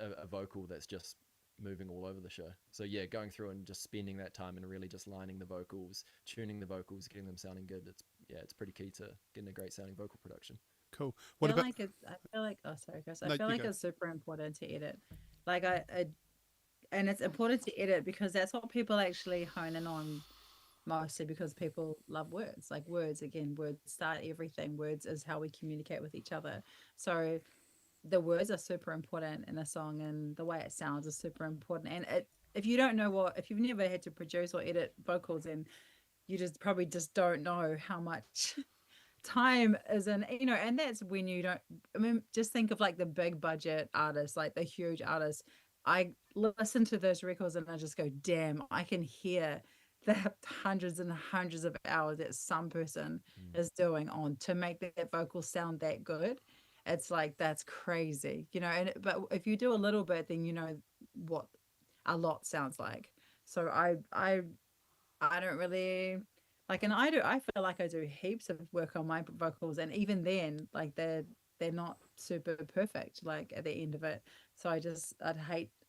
a vocal that's just moving all over the show. So yeah, going through and just spending that time and really just lining the vocals, tuning the vocals, getting them sounding good. It's pretty key to getting a great sounding vocal production. Cool. I feel like oh sorry Chris, I feel like it's super important to edit. Like and it's important to edit because that's what people actually hone in on mostly, because people love words. Like words start everything. Words is how we communicate with each other. So the words are super important in a song, and the way it sounds is super important. And if you don't know if you've never had to produce or edit vocals, and you probably don't know how much time is in, and that's when you don't, just think of like the big budget artists, like the huge artists. I listen to those records and I just go, damn, I can hear the hundreds and hundreds of hours that some person is doing on to make that vocal sound that good. It's like, that's crazy, you know. And but if you do a little bit, then you know what a lot sounds like. So I don't really like, and I feel like I do heaps of work on my vocals, and even then, like they're not super perfect, like at the end of it. So I'd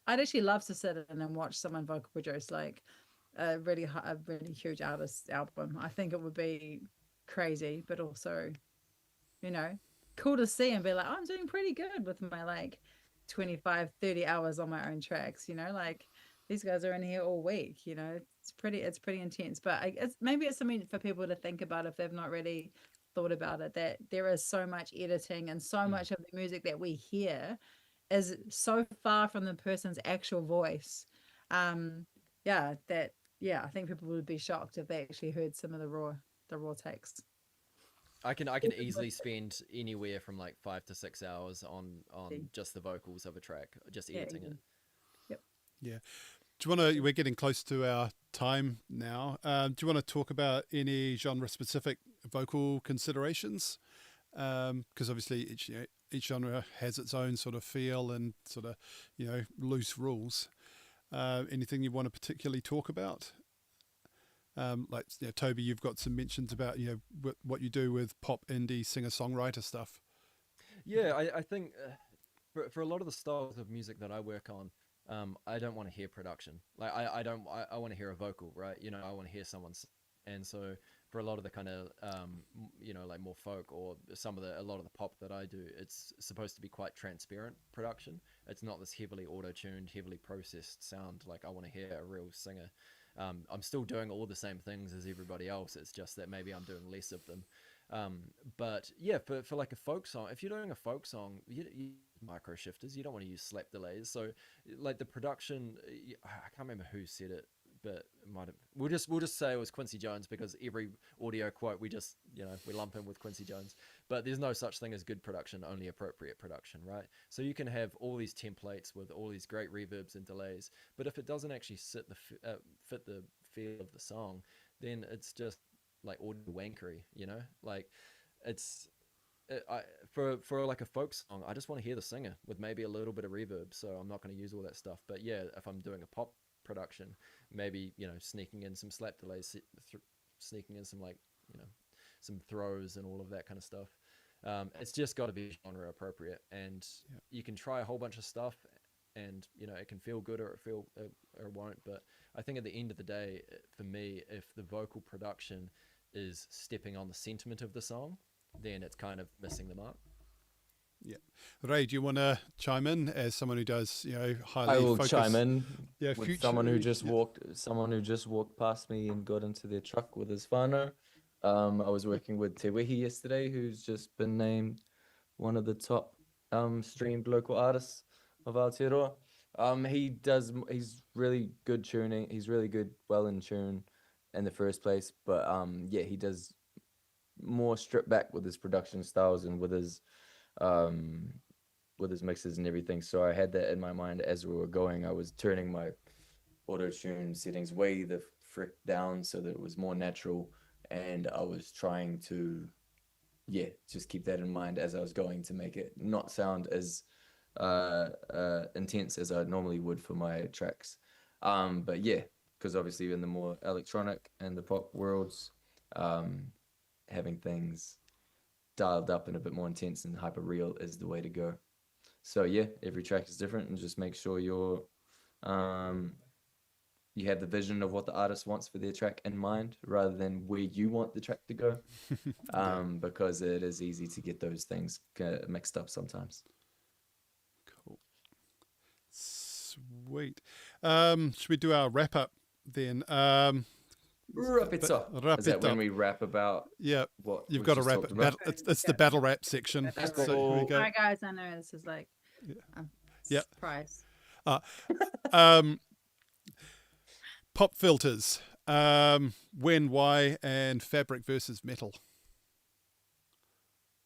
actually love to sit in and watch someone vocal produce like a really huge artist's album. I think it would be crazy, but also, you know, cool to see and be like, I'm doing pretty good with my like 25, 30 hours on my own tracks, you know, like these guys are in here all week, you know. It's pretty intense. But maybe it's something for people to think about if they've not really thought about it, that there is so much editing and so much of the music that we hear is so far from the person's actual voice. Yeah, that I think people would be shocked if they actually heard some of the raw takes. I can easily spend anywhere from like 5 to 6 hours on just the vocals of a track, just editing it. Yep. Yeah. Do you want to? We're getting close to our time now. Do you want to talk about any genre-specific vocal considerations? Because obviously each genre has its own sort of feel and sort of loose rules. Anything you want to particularly talk about? Like Toby, you've got some mentions about what you do with pop, indie, singer-songwriter stuff. Yeah, I think for a lot of the styles of music that I work on, I don't want to hear production. Like I want to hear a vocal, right? I want to hear someone's. And so for a lot of the kind of like more folk or a lot of the pop that I do, it's supposed to be quite transparent production. It's not this heavily auto-tuned, heavily processed sound. Like I want to hear a real singer. I'm still doing all the same things as everybody else. It's just that maybe I'm doing less of them. But yeah, for like a folk song, if you're doing a folk song, you micro shifters, you don't want to use slap delays. So like the production, I can't remember who said it, but it might have, we'll just say it was Quincy Jones, because every audio quote we just we lump in with Quincy Jones. But there's no such thing as good production, only appropriate production, right? So you can have all these templates with all these great reverbs and delays, but if it doesn't actually fit the feel of the song, then it's just like audio wankery, like it's for like a folk song, I just want to hear the singer with maybe a little bit of reverb, so I'm not going to use all that stuff. But yeah, if I'm doing a pop production, maybe sneaking in some slap delays, sneaking in some like some throws and all of that kind of stuff. It's just got to be genre appropriate, and you can try a whole bunch of stuff, and it can feel good or it won't. But I think at the end of the day, for me, if the vocal production is stepping on the sentiment of the song, then it's kind of missing the mark. Yeah, Ray, do you want to chime in as someone who does highly? I will focus, chime in with with someone who just walked past me and got into their truck with his whānau. I was working with Te Wehi yesterday, who's just been named one of the top streamed local artists of Aotearoa. He's really good tuning. He's really good, well in tune in the first place. But yeah, he does more stripped back with his production styles and with his mixes and everything. So I had that in my mind as we were going. I was turning my auto-tune settings way the frick down so that it was more natural, and I was trying to just keep that in mind as I was going to make it not sound as intense as I normally would for my tracks. But yeah, because obviously in the more electronic and the pop worlds, having things dialed up and a bit more intense and hyper real is the way to go. So yeah, every track is different, and just make sure you have the vision of what the artist wants for their track in mind, rather than where you want the track to go. Because it is easy to get those things mixed up sometimes. Cool. Sweet. Should we do our wrap up then? Wrap it up. Is that when we rap about what you've we got to just wrap talked it? about? It's the battle rap section. That's So here we go. All right, guys, I know this is like surprise. Pop filters. When, why, and fabric versus metal.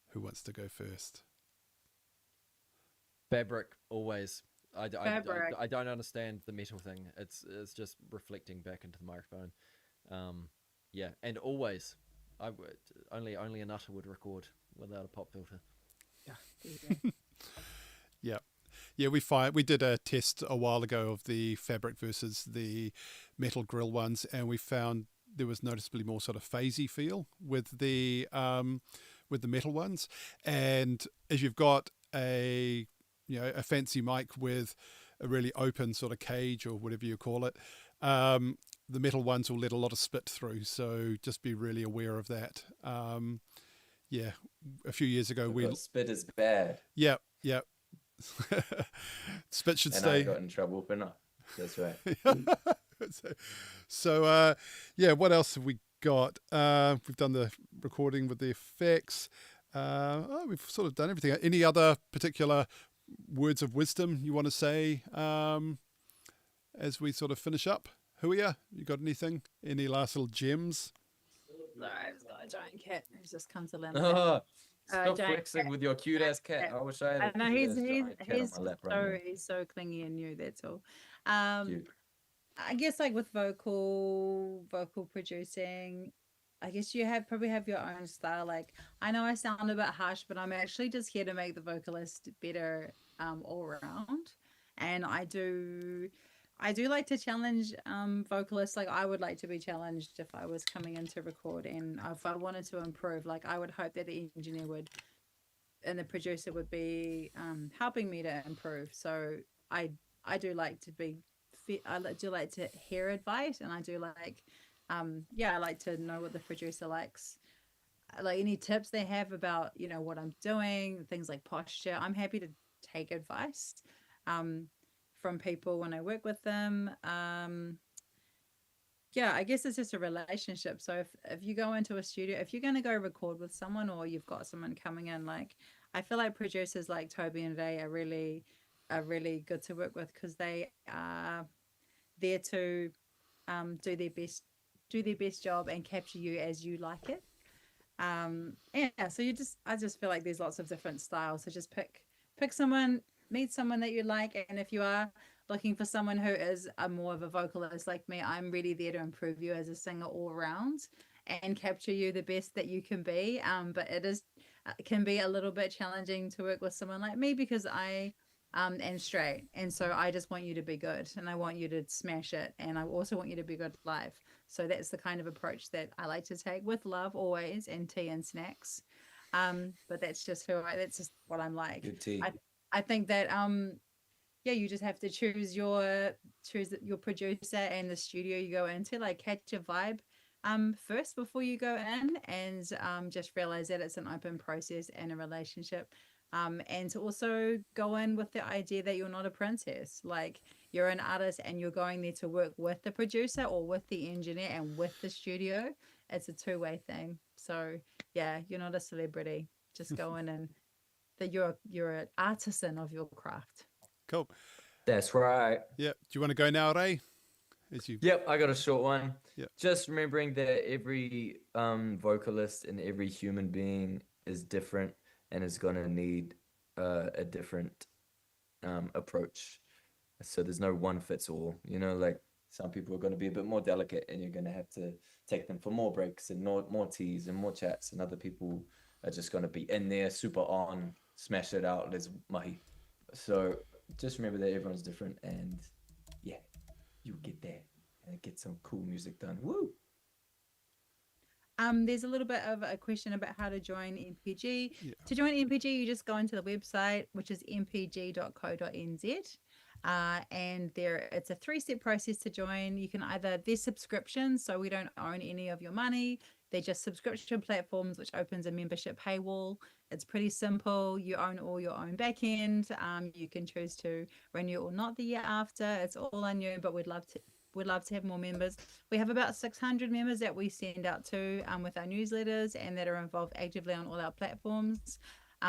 Who wants to go first? Fabric always. I Fabric. don't understand the metal thing. It's just reflecting back into the microphone. Yeah, and always, only a nutter would record without a pop filter. Yeah. Yeah, we did a test a while ago of the fabric versus the metal grill ones, and we found there was noticeably more sort of phasey feel with the metal ones. And as you've got a fancy mic with a really open sort of cage or whatever you call it, the metal ones will let a lot of spit through. So just be really aware of that. Yeah, a few years ago Spit is bad. yeah. Spit should And stay. I got in trouble for not. That's right. So yeah, what else have we got? We've done the recording with the effects. We've sort of done everything. Any other particular words of wisdom you want to say as we sort of finish up? Huia, you got anything? Any last little gems? Sorry, I've got a giant cat who's just come to land. Oh, stop giant flexing cat. with your cute ass cat. cat. I wish I had a I know cute ass giant cat he's on my lap right now. he's so clingy and new. That's all. Cute. I guess like with vocal producing, I guess you probably have your own style. Like I know I sound a bit harsh, but I'm actually just here to make the vocalist better all around. And I do like to challenge vocalists. Like I would like to be challenged if I was coming in to record, and if I wanted to improve, like I would hope that the engineer would and the producer would be helping me to improve. So I do like to be I do like to hear advice, and I do like I like to know what the producer likes, like any tips they have about what I'm doing, things like posture. I'm happy to take advice from people when I work with them. I guess it's just a relationship. So if you go into a studio, if you're going to go record with someone, or you've got someone coming in, like I feel like producers like Toby and Ray are really good to work with, because they are there to do their best job and capture you as you like it. So I just feel like there's lots of different styles. So just pick someone, meet someone that you like, and if you are looking for someone who is more of a vocalist like me, I'm really there to improve you as a singer all around and capture you the best that you can be. But it can be a little bit challenging to work with someone like me, because I am straight, and so I just want you to be good, and I want you to smash it, and I also want you to be good live. So that's the kind of approach that I like to take, with love always, and tea and snacks. But that's just that's just what I'm like. Good tea. I think that you just have to choose your producer and the studio you go into, like catch a vibe first before you go in, and just realize that it's an open process and a relationship. And to also go in with the idea that you're not a princess, like you're an artist and you're going there to work with the producer or with the engineer and with the studio. It's a two-way thing. So yeah, you're not a celebrity. Just go in and that you're an artisan of your craft. Cool. That's right. Yeah. Do you want to go now, Ray? Yep, I got a short one. Yep. Just remembering that every vocalist and every human being is different and is going to need a different approach. So there's no one fits all. Like some people are going to be a bit more delicate, and you're going to have to take them for more breaks and more teas and more chats, and other people are just going to be in there, super on, smash it out, let's mahi. So just remember that everyone's different, and yeah, you get there and get some cool music done. Woo! There's a little bit of a question about how to join MPG. Yeah. To join MPG, you just go into the website, which is mpg.co.nz. And it's a 3-step process to join. You can there's subscriptions, so we don't own any of your money. They're just subscription platforms, which opens a membership paywall. It's pretty simple. You own all your own back end. You can choose to renew or not the year after. It's all on you, but we'd love to have more members. We have about 600 members that we send out to with our newsletters, and that are involved actively on all our platforms.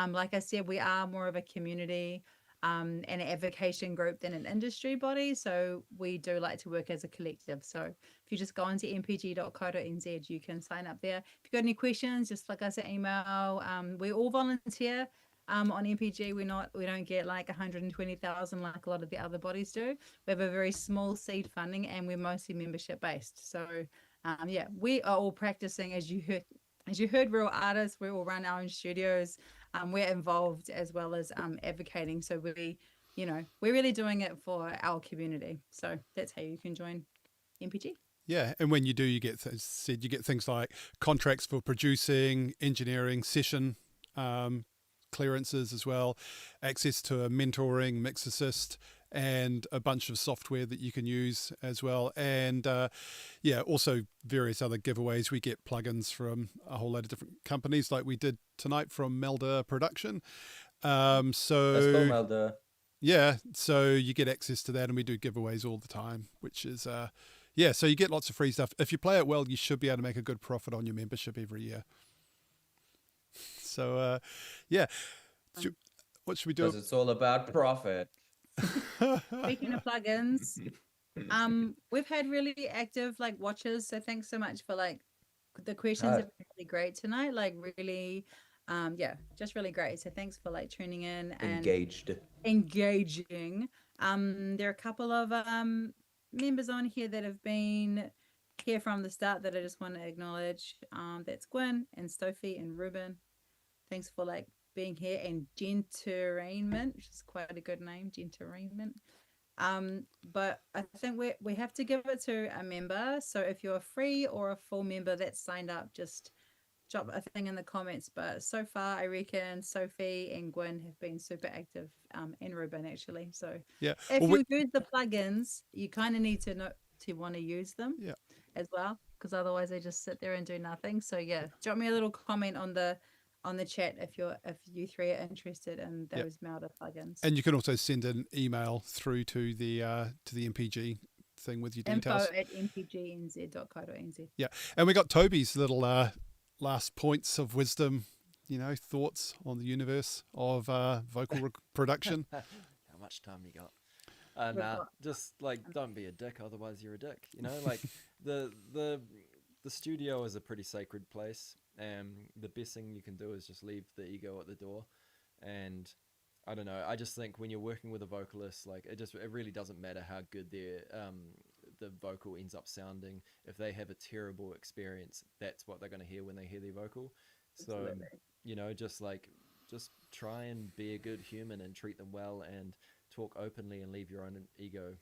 Like I said, we are more of a community and an advocacy group than an industry body. So we do like to work as a collective. So if you just go into mpg.co.nz, you can sign up there. If you've got any questions, just flick us an email. We all volunteer. On MPG, we don't get like 120,000 like a lot of the other bodies do. We have a very small seed funding, and we're mostly membership based. So Yeah, we are all practicing, as you heard, real artists. We all run our own studios. We're involved as well as advocating. So we're really doing it for our community. So that's how you can join MPG. Yeah, and when you do, you get things like contracts for producing, engineering, session clearances as well, access to a mentoring, Mix Assist, and a bunch of software that you can use as well. And also various other giveaways. We get plugins from a whole load of different companies, like we did tonight from Melda Production. Let's go, Melda. Yeah, so you get access to that, and we do giveaways all the time, which is so you get lots of free stuff. If you play it well, you should be able to make a good profit on your membership every year. So what should we do? Because it's all about profit. Speaking of plugins, we've had really active watchers. So thanks so much for the questions have been really great tonight. Really, just really great. So thanks for tuning in and engaging. There are a couple of members on here that have been here from the start that I just want to acknowledge. That's Gwen and Sophie and Ruben. Thanks for being here, and Genterrainment, which is quite a good name, Genterrainment. But I think we have to give it to a member. So if you're a free or a full member that's signed up, just drop a thing in the comments. But so far, I reckon Sophie and Gwen have been super active, and Ruben actually. So yeah, if you use the plugins, you kind of need to know to want to use them as well, because otherwise they just sit there and do nothing. So yeah, drop me a little comment on the chat if you three are interested in those Melda plugins. And you can also send an email through to the MPG thing with your details. info@mpgnz.co.nz. Yeah, and we got Toby's little last points of wisdom, thoughts on the universe of vocal production. How much time you got? Just don't be a dick, otherwise you're a dick. The studio is a pretty sacred place. The best thing you can do is just leave the ego at the door. And I don't know, I just think when you're working with a vocalist, it really doesn't matter how good the vocal ends up sounding. If they have a terrible experience, that's what they're going to hear when they hear their vocal. So just try and be a good human and treat them well and talk openly and leave your own ego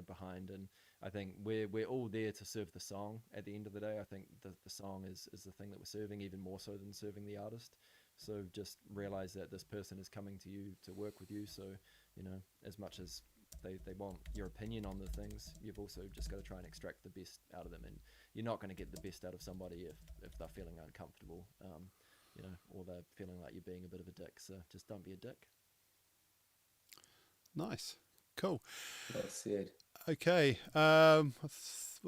behind. And I think we're all there to serve the song at the end of the day. I think the song is the thing that we're serving, even more so than serving the artist. So just realize that this person is coming to you to work with you. So, as much as they want your opinion on the things, you've also just got to try and extract the best out of them. And you're not going to get the best out of somebody if they're feeling uncomfortable, or they're feeling like you're being a bit of a dick. So just don't be a dick. Nice. Cool. That's it. Okay. Well,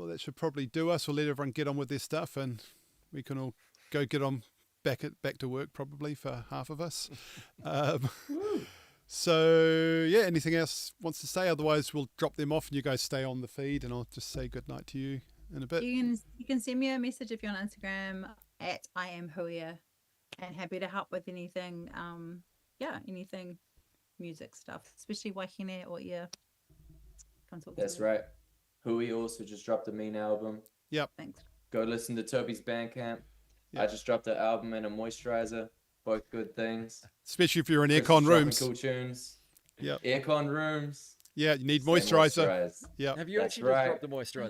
that should probably do us. We'll let everyone get on with their stuff, and we can all go get on back to work probably for half of us. So yeah, anything else wants to say? Otherwise, we'll drop them off, and you guys stay on the feed, and I'll just say good night to you in a bit. You can send me a message if you're on Instagram at @IamHuia, and happy to help with anything. Anything music stuff, especially Wahine or ear. That's right. Hui also just dropped a mean album. Yep. Thanks. Go listen to Toby's Bandcamp. Yep. I just dropped an album and a moisturizer. Both good things. Especially if you're in Chris aircon is rooms. dropping cool tunes. Yep. Aircon rooms. Yeah, you need Stay moisturizer. moisturized. Yep. Have you That's actually right. just dropped the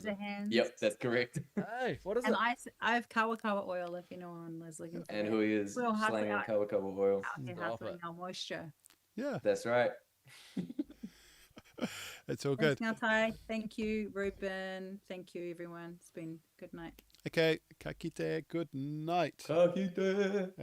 moisturizer? Yep, that's correct. Hey, what is And it? I have kawa oil if anyone is looking for And it. Hui is We'll have slanging to- Kawa oil. Out here Stop hustling it. our moisture. Yeah, That's right. it's all good. Thanks, Ngātai. Thank you, Ruben. Thank you, everyone. It's been good night. Okay, ka kite, good night. Ka kite.